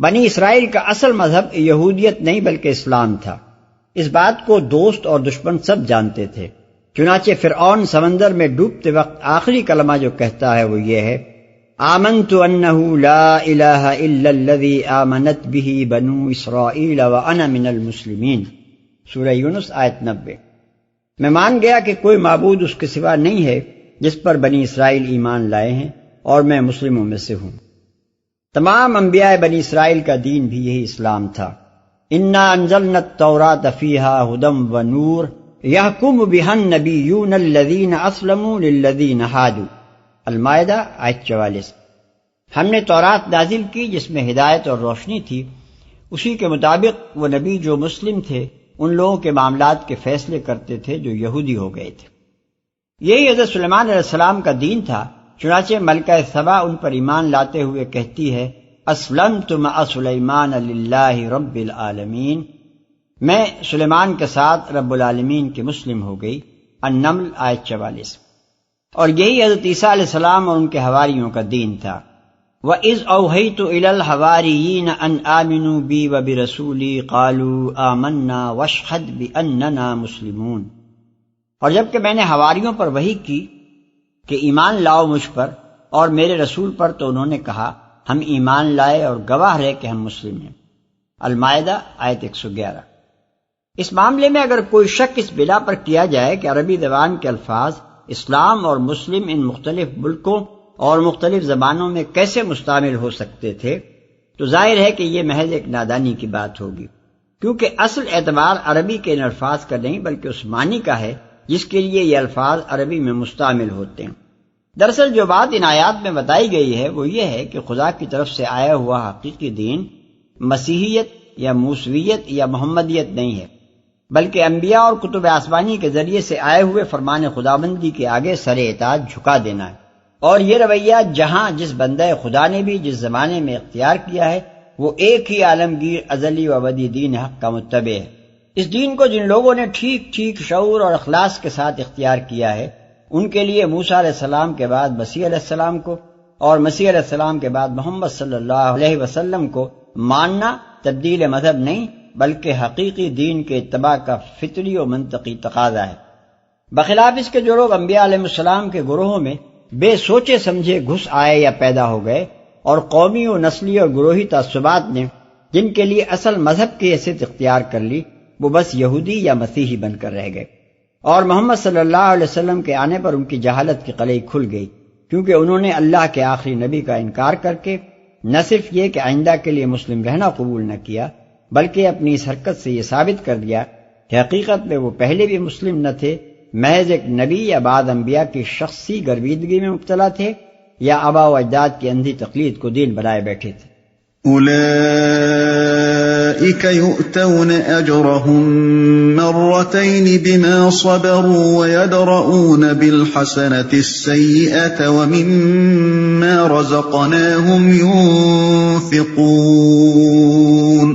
بنی اسرائیل کا اصل مذہب یہودیت نہیں بلکہ اسلام تھا۔ اس بات کو دوست اور دشمن سب جانتے تھے، چنانچہ فرعون سمندر میں ڈوبتے وقت آخری کلمہ جو کہتا ہے وہ یہ ہے، آمنت انہ لا الہ الا الذی آمنت بہ بنو اسرائیل وانا من المسلمین، سورہ یونس آیت 90۔ میں مان گیا کہ کوئی معبود اس کے سوا نہیں ہے جس پر بنی اسرائیل ایمان لائے ہیں اور میں مسلموں میں سے ہوں۔ تمام انبیاء بنی اسرائیل کا دین بھی یہی اسلام تھا۔ انا انزلنا التوراۃ فیہا ھدی ونور یحکم بہا النبیون الذین اسلموا للذین ھادوا، المائدہ آیت 44۔ ہم نے تورات نازل کی جس میں ہدایت اور روشنی تھی، اسی کے مطابق وہ نبی جو مسلم تھے ان لوگوں کے معاملات کے فیصلے کرتے تھے جو یہودی ہو گئے تھے۔ یہی حضرت سلیمان علیہ السلام کا دین تھا، چنانچہ ملکہ سبا ان پر ایمان لاتے ہوئے کہتی ہے، اسلمت مع سلیمان للہ رب العالمین، میں سلیمان کے ساتھ رب العالمین کے مسلم ہو گئی۔ النمل آیت 44۔ اور یہی حضرت عیسیٰ علیہ السلام اور ان کے حواریوں کا دین تھا۔ وَإِذْ أَوْحَيْتُ إِلَى الْحَوَارِيِّينَ أَنْ آمِنُوا بِي وَبِرَسُولِي قَالُوا آمَنَّا وَاشْهَدْ بِأَنَّنَا مُسْلِمُونَ، اور جب کہ میں نے حواریوں پر وحی کی کہ ایمان لاؤ مجھ پر اور میرے رسول پر، تو انہوں نے کہا ہم ایمان لائے اور گواہ رہے کہ ہم مسلم ہیں۔ المائدہ آیت 111۔ اس معاملے میں اگر کوئی شک اس بنا پر کیا جائے کہ عربی زبان کے الفاظ اسلام اور مسلم ان مختلف ملکوں اور مختلف زبانوں میں کیسے مستعمل ہو سکتے تھے، تو ظاہر ہے کہ یہ محض ایک نادانی کی بات ہوگی، کیونکہ اصل اعتبار عربی کے ان الفاظ کا نہیں بلکہ اس معنی کا ہے جس کے لیے یہ الفاظ عربی میں مستعمل ہوتے ہیں۔ دراصل جو بات ان آیات میں بتائی گئی ہے وہ یہ ہے کہ خدا کی طرف سے آیا ہوا حقیقی دین مسیحیت یا موسویت یا محمدیت نہیں ہے، بلکہ انبیاء اور کتب آسمانی کے ذریعے سے آئے ہوئے فرمان خداوندی کے آگے سر اطاعت جھکا دینا ہے، اور یہ رویہ جہاں جس بندہ خدا نے بھی جس زمانے میں اختیار کیا ہے وہ ایک ہی عالمگیر ازلی و ابدی دین حق کا متبع ہے۔ اس دین کو جن لوگوں نے ٹھیک شعور اور اخلاص کے ساتھ اختیار کیا ہے، ان کے لیے موسیٰ علیہ السلام کے بعد مسیح علیہ السلام کو اور مسیح علیہ السلام کے بعد محمد صلی اللہ علیہ وسلم کو ماننا تبدیل مذہب نہیں بلکہ حقیقی دین کے اتباع کا فطری و منطقی تقاضا ہے۔ بخلاف اس کے جو لوگ انبیاء علیہ السلام کے گروہوں میں بے سوچے سمجھے گھس آئے یا پیدا ہو گئے، اور قومی و نسلی اور گروہی تعصبات نے جن کے لیے اصل مذہب کی حیثیت اختیار کر لی، وہ بس یہودی یا مسیحی بن کر رہ گئے، اور محمد صلی اللہ علیہ وسلم کے آنے پر ان کی جہالت کی قلعی کھل گئی، کیونکہ انہوں نے اللہ کے آخری نبی کا انکار کر کے نہ صرف یہ کہ آئندہ کے لیے مسلم رہنا قبول نہ کیا، بلکہ اپنی اس حرکت سے یہ ثابت کر دیا کہ حقیقت میں وہ پہلے بھی مسلم نہ تھے، محض ایک نبی یا بعد انبیاء کی شخصی گرویدگی میں مبتلا تھے یا آباء و اجداد کی اندھی تقلید کو دین بنائے بیٹھے تھے۔ اولئک یؤتون اجرهم مرتین بما صبروا ویدرؤون بالحسنة السیئة ومما رزقناهم ينفقون۔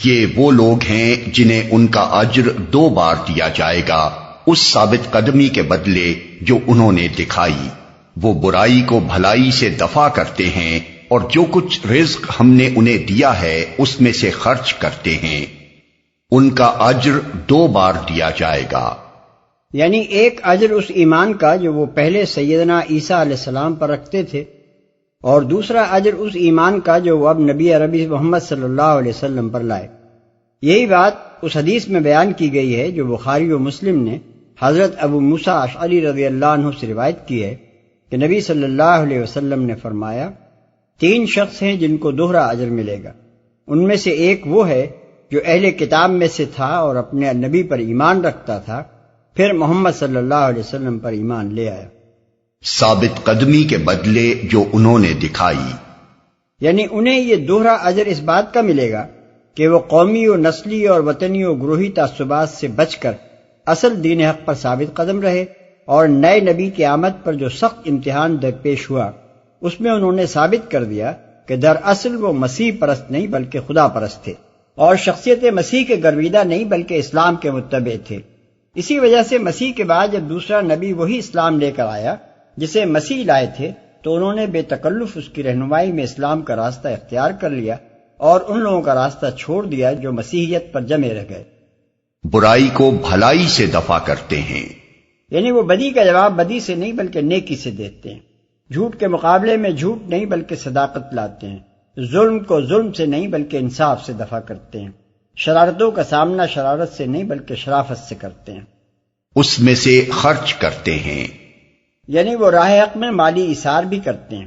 یہ وہ لوگ ہیں جنہیں ان کا اجر 2 بار دیا جائے گا اس ثابت قدمی کے بدلے جو انہوں نے دکھائی، وہ برائی کو بھلائی سے دفع کرتے ہیں اور جو کچھ رزق ہم نے انہیں دیا ہے اس میں سے خرچ کرتے ہیں۔ ان کا اجر 2 بار دیا جائے گا، یعنی ایک اجر اس ایمان کا جو وہ پہلے سیدنا عیسیٰ علیہ السلام پر رکھتے تھے، اور دوسرا اجر اس ایمان کا جو وہ اب نبی عربی محمد صلی اللہ علیہ وسلم پر لائے۔ یہی بات اس حدیث میں بیان کی گئی ہے جو بخاری و مسلم نے حضرت ابو موسیٰ اشعری رضی اللہ عنہ سے روایت کی ہے کہ نبی صلی اللہ علیہ وسلم نے فرمایا، 3 شخص ہیں جن کو دوہرا اجر ملے گا، ان میں سے ایک وہ ہے جو اہل کتاب میں سے تھا اور اپنے نبی پر ایمان رکھتا تھا، پھر محمد صلی اللہ علیہ وسلم پر ایمان لے آیا۔ ثابت قدمی کے بدلے جو انہوں نے دکھائی، یعنی انہیں یہ دوہرا اجر اس بات کا ملے گا کہ وہ قومی و نسلی اور وطنی و گروہی تعصبات سے بچ کر اصل دین حق پر ثابت قدم رہے، اور نئے نبی کی آمد پر جو سخت امتحان درپیش ہوا اس میں انہوں نے ثابت کر دیا کہ دراصل وہ مسیح پرست نہیں بلکہ خدا پرست تھے، اور شخصیت مسیح کے گرویدہ نہیں بلکہ اسلام کے متبع تھے۔ اسی وجہ سے مسیح کے بعد جب دوسرا نبی وہی اسلام لے کر آیا جسے مسیح لائے تھے تو انہوں نے بے تکلف اس کی رہنمائی میں اسلام کا راستہ اختیار کر لیا اور ان لوگوں کا راستہ چھوڑ دیا جو مسیحیت پر جمے رہ گئے۔ برائی کو بھلائی سے دفع کرتے ہیں، یعنی وہ بدی کا جواب بدی سے نہیں بلکہ نیکی سے دیتے ہیں، جھوٹ کے مقابلے میں جھوٹ نہیں بلکہ صداقت لاتے ہیں، ظلم کو ظلم سے نہیں بلکہ انصاف سے دفع کرتے ہیں، شرارتوں کا سامنا شرارت سے نہیں بلکہ شرافت سے کرتے ہیں، اس میں سے خرچ کرتے ہیں، یعنی وہ راہ حق میں مالی ایثار بھی کرتے ہیں۔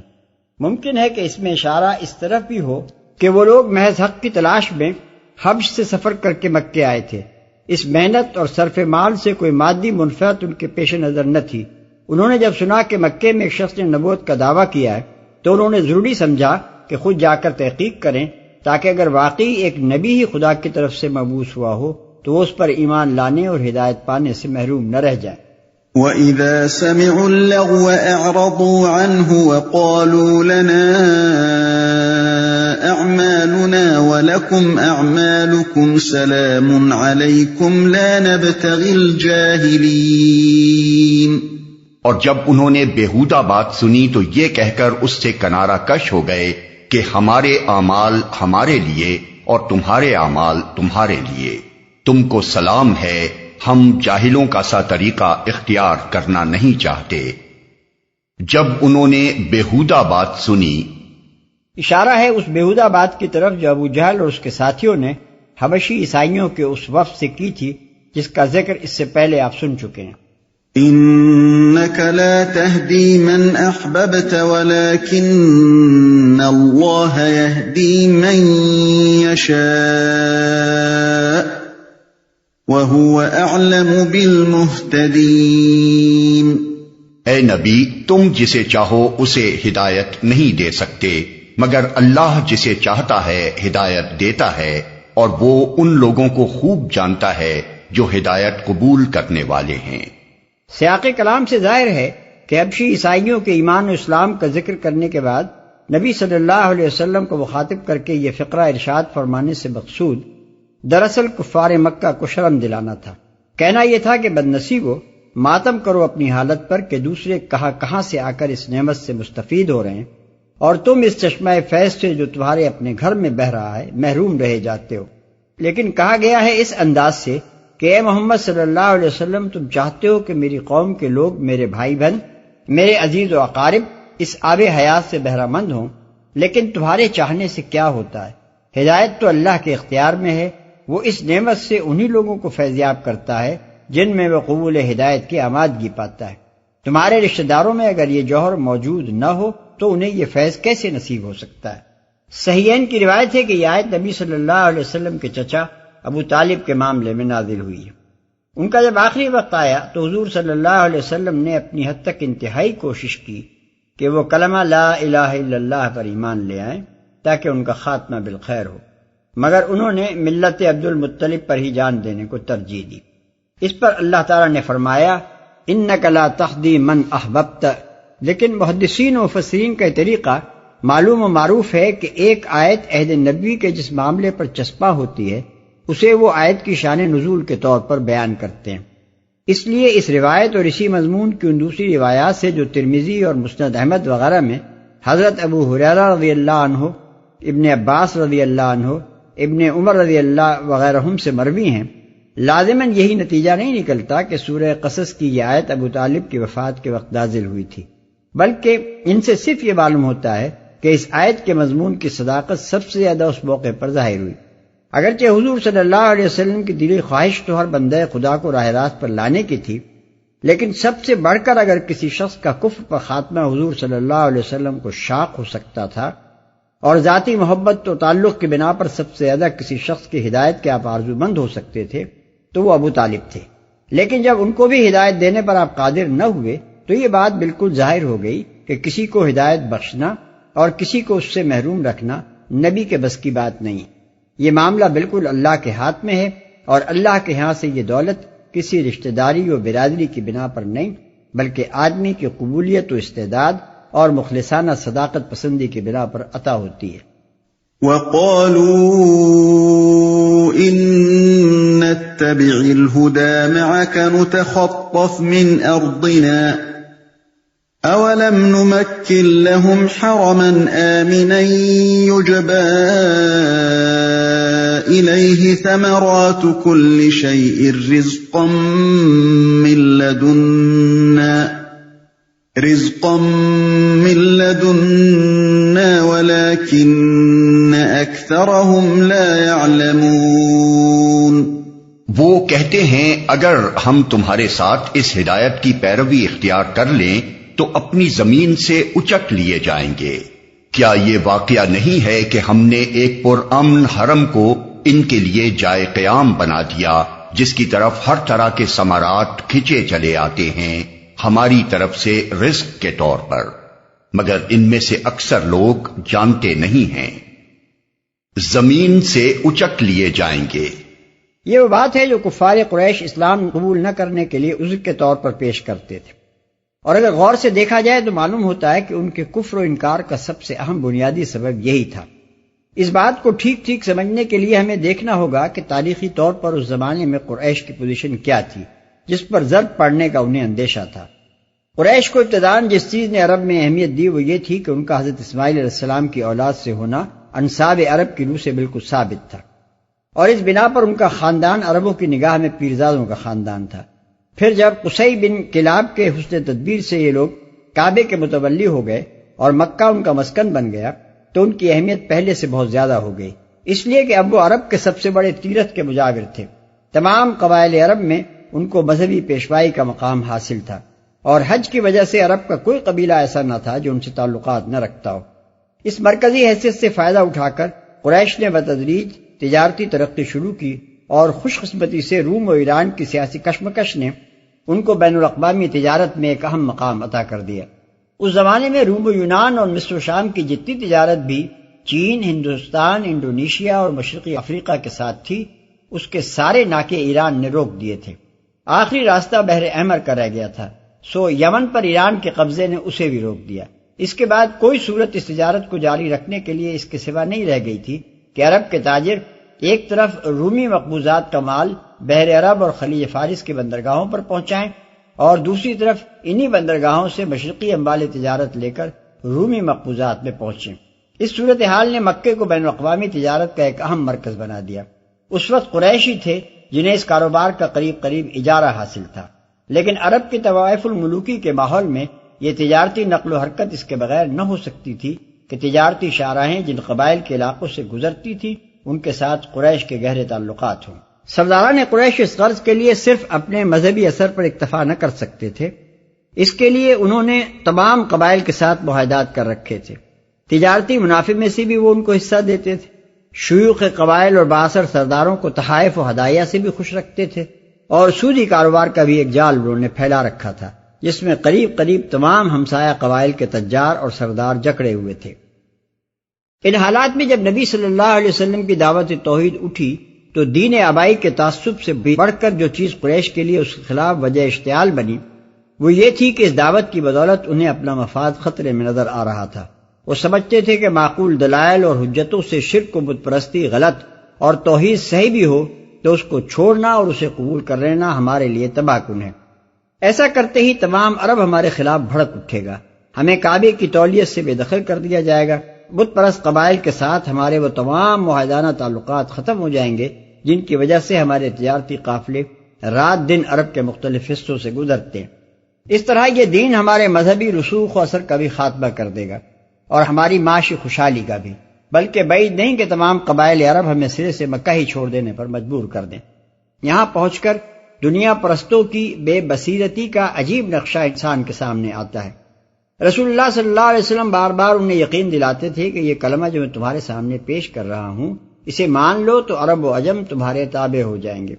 ممکن ہے کہ اس میں اشارہ اس طرف بھی ہو کہ وہ لوگ محض حق کی تلاش میں حبش سے سفر کر کے مکے آئے تھے، اس محنت اور صرف مال سے کوئی مادی منفعت ان کے پیش نظر نہ تھی۔ انہوں نے جب سنا کہ مکے میں ایک شخص نے نبوت کا دعویٰ کیا ہے تو انہوں نے ضروری سمجھا کہ خود جا کر تحقیق کریں تاکہ اگر واقعی ایک نبی ہی خدا کی طرف سے مبعوث ہوا ہو تو وہ اس پر ایمان لانے اور ہدایت پانے سے محروم نہ رہ جائے۔ وَإِذَا سَمِعُوا اللَّغْوَ أَعْرَضُوا عَنْهُ وَقَالُوا لَنَا أَعْمَالُنَا وَلَكُمْ أَعْمَالُكُمْ سَلَامٌ عَلَيْكُمْ لَا نَبْتَغِي الْجَاهِلِينَ۔ اور جب انہوں نے بیہودہ بات سنی تو یہ کہہ کر اس سے کنارہ کش ہو گئے کہ ہمارے اعمال ہمارے لیے اور تمہارے اعمال تمہارے لیے، تم کو سلام ہے، ہم جاہلوں کا سا طریقہ اختیار کرنا نہیں چاہتے۔ جب انہوں نے بیہودہ بات سنی، اشارہ ہے اس بیہودہ بات کی طرف جو ابو جہل اور اس کے ساتھیوں نے حبشی عیسائیوں کے اس وفد سے کی تھی جس کا ذکر اس سے پہلے آپ سن چکے ہیں۔ إنك لا تهدي من أحببت ولكن الله يهدي من يشاء وهو أعلم بالمهتدين۔ اے نبی، تم جسے چاہو اسے ہدایت نہیں دے سکتے مگر اللہ جسے چاہتا ہے ہدایت دیتا ہے، اور وہ ان لوگوں کو خوب جانتا ہے جو ہدایت قبول کرنے والے ہیں۔ سیاق کلام سے ظاہر ہے کہ حبشی عیسائیوں کے ایمان و اسلام کا ذکر کرنے کے بعد نبی صلی اللہ علیہ وسلم کو مخاطب کر کے یہ فقرہ ارشاد فرمانے سے مقصود دراصل کفار مکہ کو شرم دلانا تھا۔ کہنا یہ تھا کہ بدنصیبو، ماتم کرو اپنی حالت پر کہ دوسرے کہاں سے آ کر اس نعمت سے مستفید ہو رہے ہیں اور تم اس چشمہ فیض سے جو تمہارے اپنے گھر میں بہہ رہا ہے محروم رہے جاتے ہو۔ لیکن کہا گیا ہے اس انداز سے کہ اے محمد صلی اللہ علیہ وسلم، تم چاہتے ہو کہ میری قوم کے لوگ، میرے بھائی بہن، میرے عزیز و اقارب اس آب حیات سے بہرہ مند ہوں، لیکن تمہارے چاہنے سے کیا ہوتا ہے؟ ہدایت تو اللہ کے اختیار میں ہے، وہ اس نعمت سے انہی لوگوں کو فیضیاب کرتا ہے جن میں وہ قبول ہدایت کی آمادگی پاتا ہے۔ تمہارے رشتہ داروں میں اگر یہ جوہر موجود نہ ہو تو انہیں یہ فیض کیسے نصیب ہو سکتا ہے؟ صحیحین کی روایت ہے کہ یہ آیت نبی صلی اللہ علیہ وسلم کے چچا ابو طالب کے معاملے میں نازل ہوئی ہے۔ ان کا جب آخری وقت آیا تو حضور صلی اللہ علیہ وسلم نے اپنی حد تک انتہائی کوشش کی کہ وہ کلمہ لا الہ الا اللہ پر ایمان لے آئیں تاکہ ان کا خاتمہ بالخیر ہو، مگر انہوں نے ملت عبد المطلب پر ہی جان دینے کو ترجیح دی۔ اس پر اللہ تعالیٰ نے فرمایا انک لا تہدی من احببت، لیکن محدثین و مفسرین کا طریقہ معلوم و معروف ہے کہ ایک آیت عہد نبوی کے جس معاملے پر چسپاں ہوتی ہے اسے وہ آیت کی شان نزول کے طور پر بیان کرتے ہیں۔ اس لیے اس روایت اور اسی مضمون کی ان دوسری روایات سے جو ترمذی اور مسند احمد وغیرہ میں حضرت ابو ہریرہ رضی اللہ عنہ، ابن عباس رضی اللہ عنہ، ابن عمر رضی اللہ وغیرہم سے مروی ہیں، لازماً یہی نتیجہ نہیں نکلتا کہ سورہ قصص کی یہ آیت ابو طالب کی وفات کے وقت نازل ہوئی تھی، بلکہ ان سے صرف یہ معلوم ہوتا ہے کہ اس آیت کے مضمون کی صداقت سب سے زیادہ اس موقع پر ظاہر ہوئی۔ اگرچہ حضور صلی اللہ علیہ وسلم کی دلی خواہش تو ہر بندہ خدا کو راہ راست پر لانے کی تھی، لیکن سب سے بڑھ کر اگر کسی شخص کا کفر پر خاتمہ حضور صلی اللہ علیہ وسلم کو شاق ہو سکتا تھا، اور ذاتی محبت و تعلق کی بنا پر سب سے زیادہ کسی شخص کی ہدایت کے آپ آرزو مند ہو سکتے تھے تو وہ ابو طالب تھے۔ لیکن جب ان کو بھی ہدایت دینے پر آپ قادر نہ ہوئے تو یہ بات بالکل ظاہر ہو گئی کہ کسی کو ہدایت بخشنا اور کسی کو اس سے محروم رکھنا نبی کے بس کی بات نہیں۔ یہ معاملہ بالکل اللہ کے ہاتھ میں ہے، اور اللہ کے ہاں سے یہ دولت کسی رشتہ داری و برادری کی بنا پر نہیں، بلکہ آدمی کی قبولیت و استعداد اور مخلصانہ صداقت پسندی کی بنا پر عطا ہوتی ہے۔ وَقَالُوا إِن نَّتَّبِعِ الْهُدَىٰ مَعَكَ نُتَخَطَّفْ مِنْ أَرْضِنَا أَوَلَمْ نُمَكِّن لَّهُمْ حَرَمًا آمِنًا يُجْبَىٰ إِلَيْهِ ثَمَرَاتُ كُلِّ شَيْءٍ رِّزْقًا مِّن لَّدُنَّا وَلَٰكِنَّ أَكْثَرَهُمْ لَا يَعْلَمُونَ۔ وہ کہتے ہیں اگر ہم تمہارے ساتھ اس ہدایت کی پیروی اختیار کر لیں تو اپنی زمین سے اچٹ لیے جائیں گے۔ کیا یہ واقعہ نہیں ہے کہ ہم نے ایک پرامن حرم کو ان کے لیے جائے قیام بنا دیا، جس کی طرف ہر طرح کے ثمرات کھنچے چلے آتے ہیں ہماری طرف سے رزق کے طور پر، مگر ان میں سے اکثر لوگ جانتے نہیں ہیں۔ زمین سے اچٹ لیے جائیں گے، یہ وہ بات ہے جو کفار قریش اسلام قبول نہ کرنے کے لیے عذر کے طور پر پیش کرتے تھے، اور اگر غور سے دیکھا جائے تو معلوم ہوتا ہے کہ ان کے کفر و انکار کا سب سے اہم بنیادی سبب یہی تھا۔ اس بات کو ٹھیک ٹھیک سمجھنے کے لیے ہمیں دیکھنا ہوگا کہ تاریخی طور پر اس زمانے میں قریش کی پوزیشن کیا تھی جس پر ضرب پڑنے کا انہیں اندیشہ تھا۔ قریش کو ابتداً جس چیز نے عرب میں اہمیت دی وہ یہ تھی کہ ان کا حضرت اسماعیل علیہ السلام کی اولاد سے ہونا انساب عرب کی روح سے بالکل ثابت تھا، اور اس بنا پر ان کا خاندان عربوں کی نگاہ میں پیرزادوں کا خاندان تھا۔ پھر جب قصی بن کلاب کے حسن تدبیر سے یہ لوگ کعبے کے متولی ہو گئے اور مکہ ان کا مسکن بن گیا تو ان کی اہمیت پہلے سے بہت زیادہ ہو گئی، اس لیے کہ اب وہ عرب کے سب سے بڑے تیرتھ کے مجاور تھے۔ تمام قبائل عرب میں ان کو مذہبی پیشوائی کا مقام حاصل تھا، اور حج کی وجہ سے عرب کا کوئی قبیلہ ایسا نہ تھا جو ان سے تعلقات نہ رکھتا ہو۔ اس مرکزی حیثیت سے فائدہ اٹھا کر قریش نے بتدریج تجارتی ترقی شروع کی، اور خوش قسمتی سے روم و ایران کی سیاسی کشمکش نے ان کو بین الاقوامی تجارت میں ایک اہم مقام عطا کر دیا۔ اس زمانے میں روم و یونان اور مصر و شام کی جتنی تجارت بھی چین، ہندوستان، انڈونیشیا اور مشرقی افریقہ کے ساتھ تھی، اس کے سارے ناکے ایران نے روک دیے تھے۔ آخری راستہ بحر احمر کا رہ گیا تھا، سو یمن پر ایران کے قبضے نے اسے بھی روک دیا۔ اس کے بعد کوئی صورت اس تجارت کو جاری رکھنے کے لیے اس کے سوا نہیں رہ گئی تھی کہ عرب کے تاجر ایک طرف رومی مقبوضات کا مال بحر عرب اور خلیج فارس کے بندرگاہوں پر پہنچائیں، اور دوسری طرف انہی بندرگاہوں سے مشرقی اموال تجارت لے کر رومی مقبوضات میں پہنچیں۔ اس صورتحال نے مکے کو بین الاقوامی تجارت کا ایک اہم مرکز بنا دیا۔ اس وقت قریشی تھے جنہیں اس کاروبار کا قریب قریب اجارہ حاصل تھا، لیکن عرب کے طوائف الملوکی کے ماحول میں یہ تجارتی نقل و حرکت اس کے بغیر نہ ہو سکتی تھی کہ تجارتی شاہراہیں جن قبائل کے علاقوں سے گزرتی تھی ان کے ساتھ قریش کے گہرے تعلقات ہوں۔ سرداران قریش اس غرض کے لیے صرف اپنے مذہبی اثر پر اکتفا نہ کر سکتے تھے، اس کے لیے انہوں نے تمام قبائل کے ساتھ معاہدات کر رکھے تھے۔ تجارتی منافع میں سے بھی وہ ان کو حصہ دیتے تھے، شیوخ قبائل اور بااثر سرداروں کو تحائف و ہدایہ سے بھی خوش رکھتے تھے، اور سودی کاروبار کا بھی ایک جال انہوں نے پھیلا رکھا تھا جس میں قریب قریب تمام ہمسایہ قبائل کے تجار اور سردار جکڑے ہوئے تھے۔ ان حالات میں جب نبی صلی اللہ علیہ وسلم کی دعوت توحید اٹھی تو دین آبائی کے تعصب سے بڑھ کر جو چیز قریش کے لیے اس کے خلاف وجہ اشتعال بنی وہ یہ تھی کہ اس دعوت کی بدولت انہیں اپنا مفاد خطرے میں نظر آ رہا تھا۔ وہ سمجھتے تھے کہ معقول دلائل اور حجتوں سے شرک و بت پرستی غلط اور توحید صحیح بھی ہو تو اس کو چھوڑنا اور اسے قبول کر لینا ہمارے لیے تباہ کن ہے۔ ایسا کرتے ہی تمام عرب ہمارے خلاف بھڑک اٹھے گا، ہمیں کعبے کی تولیت سے بے دخل کر دیا جائے گا، بت پرست قبائل کے ساتھ ہمارے وہ تمام معاہدانہ تعلقات ختم ہو جائیں گے جن کی وجہ سے ہمارے تجارتی قافلے رات دن عرب کے مختلف حصوں سے گزرتے ہیں۔ اس طرح یہ دین ہمارے مذہبی رسوخ و اثر کا بھی خاتمہ کر دے گا اور ہماری معاشی خوشحالی کا بھی، بلکہ بعید نہیں کہ تمام قبائل عرب ہمیں سرے سے مکہ ہی چھوڑ دینے پر مجبور کر دیں۔ یہاں پہنچ کر دنیا پرستوں کی بے بصیرتی کا عجیب نقشہ انسان کے سامنے آتا ہے۔ رسول اللہ صلی اللہ علیہ وسلم بار بار انہیں یقین دلاتے تھے کہ یہ کلمہ جو میں تمہارے سامنے پیش کر رہا ہوں اسے مان لو تو عرب و عجم تمہارے تابع ہو جائیں گے،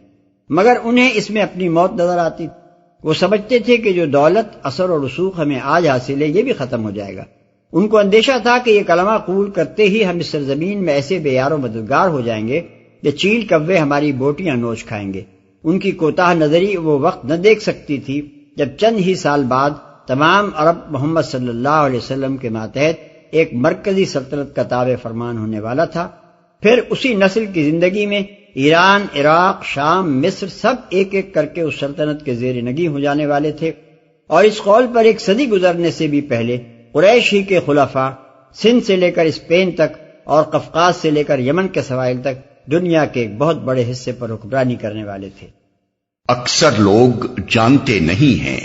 مگر انہیں اس میں اپنی موت نظر آتی۔ وہ سمجھتے تھے کہ جو دولت، اثر اور رسوخ ہمیں آج حاصل ہے یہ بھی ختم ہو جائے گا۔ ان کو اندیشہ تھا کہ یہ کلمہ قبول کرتے ہی ہم اس سرزمین میں ایسے بے یار و مددگار ہو جائیں گے کہ چیل کوے ہماری بوٹیاں نوچ کھائیں گے۔ ان کی کوتاہ نظری وہ وقت نہ دیکھ سکتی تھی جب چند ہی سال بعد تمام عرب محمد صلی اللہ علیہ وسلم کے ماتحت ایک مرکزی سلطنت کا تابع فرمان ہونے والا تھا۔ پھر اسی نسل کی زندگی میں ایران، عراق، شام، مصر سب ایک ایک کر کے اس سلطنت کے زیر نگی ہو جانے والے تھے، اور اس قول پر ایک صدی گزرنے سے بھی پہلے قریش ہی کے خلفاء سندھ سے لے کر اسپین تک اور قفقاز سے لے کر یمن کے سواحل تک دنیا کے ایک بہت بڑے حصے پر حکمرانی کرنے والے تھے۔ اکثر لوگ جانتے نہیں ہیں۔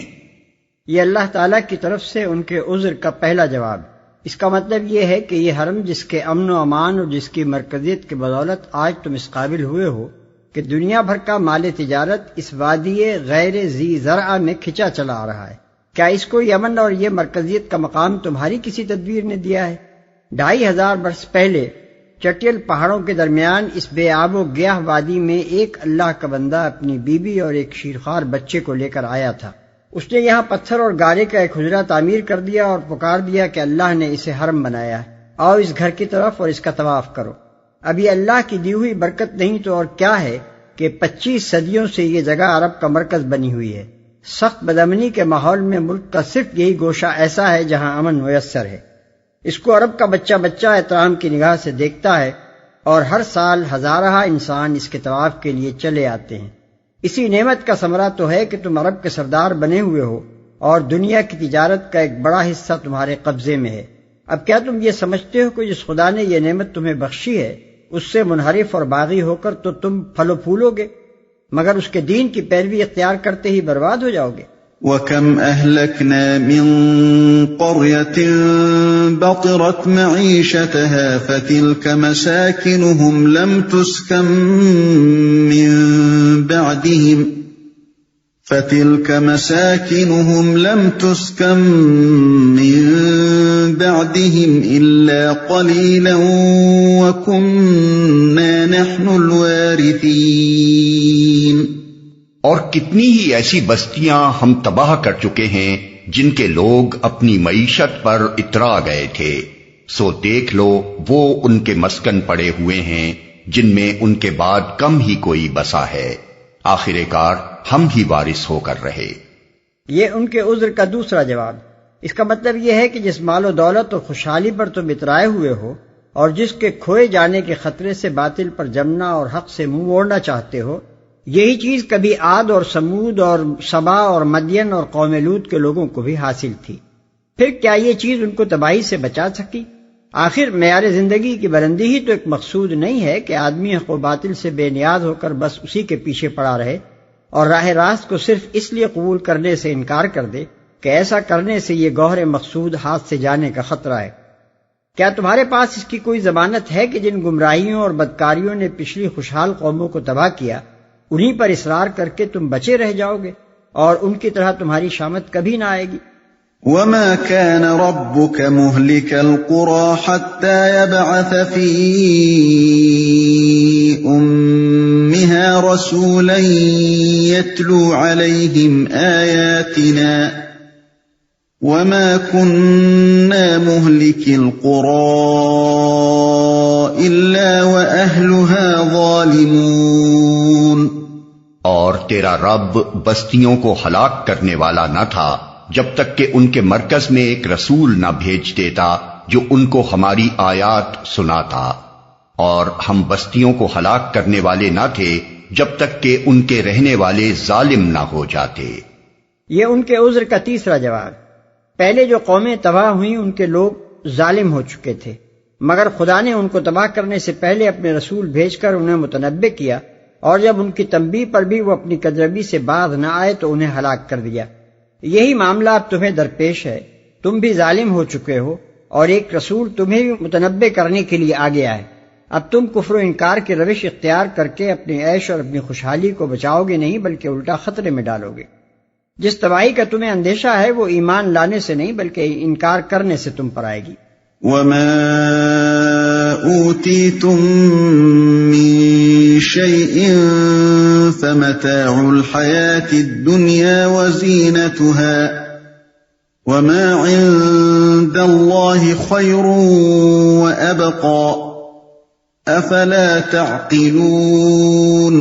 یہ اللہ تعالیٰ کی طرف سے ان کے عذر کا پہلا جواب۔ اس کا مطلب یہ ہے کہ یہ حرم جس کے امن و امان اور جس کی مرکزیت کی بدولت آج تم اس قابل ہوئے ہو کہ دنیا بھر کا مال تجارت اس وادی غیر ذی زرع میں کھچا چلا آ رہا ہے، کیا اس کو یمن اور یہ مرکزیت کا مقام تمہاری کسی تدبیر نے دیا ہے؟ 2500 برس پہلے چٹیل پہاڑوں کے درمیان اس بے آب و گیاہ وادی میں ایک اللہ کا بندہ اپنی بیوی اور ایک شیرخوار بچے کو لے کر آیا تھا۔ اس نے یہاں پتھر اور گارے کا ایک حجرہ تعمیر کر دیا اور پکار دیا کہ اللہ نے اسے حرم بنایا ہے، آؤ اس گھر کی طرف اور اس کا طواف کرو۔ اب یہ اللہ کی دی ہوئی برکت نہیں تو اور کیا ہے کہ 25 صدیوں سے یہ جگہ عرب کا مرکز بنی ہوئی ہے۔ سخت بدامنی کے ماحول میں ملک کا صرف یہی گوشہ ایسا ہے جہاں امن میسر ہے۔ اس کو عرب کا بچہ بچہ احترام کی نگاہ سے دیکھتا ہے اور ہر سال ہزارہ انسان اس کے طواف کے لیے چلے آتے ہیں۔ اسی نعمت کا ثمرہ تو ہے کہ تم عرب کے سردار بنے ہوئے ہو اور دنیا کی تجارت کا ایک بڑا حصہ تمہارے قبضے میں ہے۔ اب کیا تم یہ سمجھتے ہو کہ جس خدا نے یہ نعمت تمہیں بخشی ہے اس سے منحرف اور باغی ہو کر تو تم پھل و پھولو گے، مگر اس کے دین کی پیروی اختیار کرتے ہی برباد ہو جاؤ گے۔ وَكَمْ أَهْلَكْنَا مِنْ قَرْيَةٍ بَطِرَتْ مَعِيشَتَهَا فَتِلْكَ مَسَاكِنُهُمْ لَمْ تُسْكَنْ مِنْ بَعْدِهِمْ إِلَّا قَلِيلًا وَكُنَّا نَحْنُ الْوَارِثِينَ۔ اور کتنی ہی ایسی بستیاں ہم تباہ کر چکے ہیں جن کے لوگ اپنی معیشت پر اترا گئے تھے، سو دیکھ لو وہ ان کے مسکن پڑے ہوئے ہیں جن میں ان کے بعد کم ہی کوئی بسا ہے، آخر کار ہم ہی وارث ہو کر رہے۔ یہ ان کے عذر کا دوسرا جواب۔ اس کا مطلب یہ ہے کہ جس مال و دولت اور خوشحالی پر تم اترائے ہوئے ہو اور جس کے کھوئے جانے کے خطرے سے باطل پر جمنا اور حق سے منہ موڑنا چاہتے ہو، یہی چیز کبھی عاد اور سمود اور سبا اور مدین اور قوم لوط کے لوگوں کو بھی حاصل تھی، پھر کیا یہ چیز ان کو تباہی سے بچا سکی؟ آخر معیار زندگی کی بلندی ہی تو ایک مقصود نہیں ہے کہ آدمی حق و باطل سے بے نیاز ہو کر بس اسی کے پیچھے پڑا رہے اور راہ راست کو صرف اس لیے قبول کرنے سے انکار کر دے کہ ایسا کرنے سے یہ گوہر مقصود ہاتھ سے جانے کا خطرہ ہے۔ کیا تمہارے پاس اس کی کوئی ضمانت ہے کہ جن گمراہیوں اور بدکاریوں نے پچھلی خوشحال قوموں کو تباہ کیا انہی پر اصرار کر کے تم بچے رہ جاؤ گے اور ان کی طرح تمہاری شامت کبھی نہ آئے گی؟ وَمَا كَانَ رَبُّكَ مُهْلِكَ الْقُرَى حَتَّى يَبْعَثَ فِي أُمِّهَا رَسُولًا يَتْلُو عَلَيْهِمْ آيَاتِنَا وَمَا كُنَّا مُهْلِكِ الْقُرَى إِلَّا وَأَهْلُهَا ظَالِمُونَ۔ اور تیرا رب بستیوں کو ہلاک کرنے والا نہ تھا جب تک کہ ان کے مرکز میں ایک رسول نہ بھیج دیتا جو ان کو ہماری آیات سناتا، اور ہم بستیوں کو ہلاک کرنے والے نہ تھے جب تک کہ ان کے رہنے والے ظالم نہ ہو جاتے۔ یہ ان کے عذر کا تیسرا جواب۔ پہلے جو قومیں تباہ ہوئیں ان کے لوگ ظالم ہو چکے تھے، مگر خدا نے ان کو تباہ کرنے سے پہلے اپنے رسول بھیج کر انہیں متنبع کیا، اور جب ان کی تنبیہ پر بھی وہ اپنی کذربی سے باز نہ آئے تو انہیں ہلاک کر دیا۔ یہی معاملہ اب تمہیں درپیش ہے، تم بھی ظالم ہو چکے ہو، اور ایک رسول تمہیں بھی متنبع کرنے کے لیے آ گیا ہے۔ اب تم کفر و انکار کی روش اختیار کر کے اپنے عیش اور اپنی خوشحالی کو بچاؤ گے نہیں، بلکہ الٹا خطرے میں ڈالو گے۔ جس تباہی کا تمہیں اندیشہ ہے وہ ایمان لانے سے نہیں بلکہ انکار کرنے سے تم پر آئے گی۔ وَمَا أُوتِيتُم مِّن شَيْءٍ فَمَتَاعُ الْحَيَاةِ الدُّنْيَا وَزِينَتُهَا وَمَا عِندَ اللَّهِ خَيْرٌ وَأَبْقَىٰ أَفَلَا تَعْقِلُونَ۔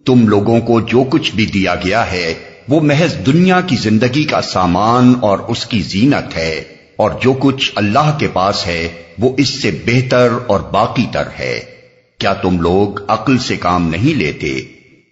تم لوگوں کو جو کچھ بھی دیا گیا ہے وہ محض دنیا کی زندگی کا سامان اور اس کی زینت ہے، اور جو کچھ اللہ کے پاس ہے وہ اس سے بہتر اور باقی تر ہے۔ کیا تم لوگ عقل سے کام نہیں لیتے؟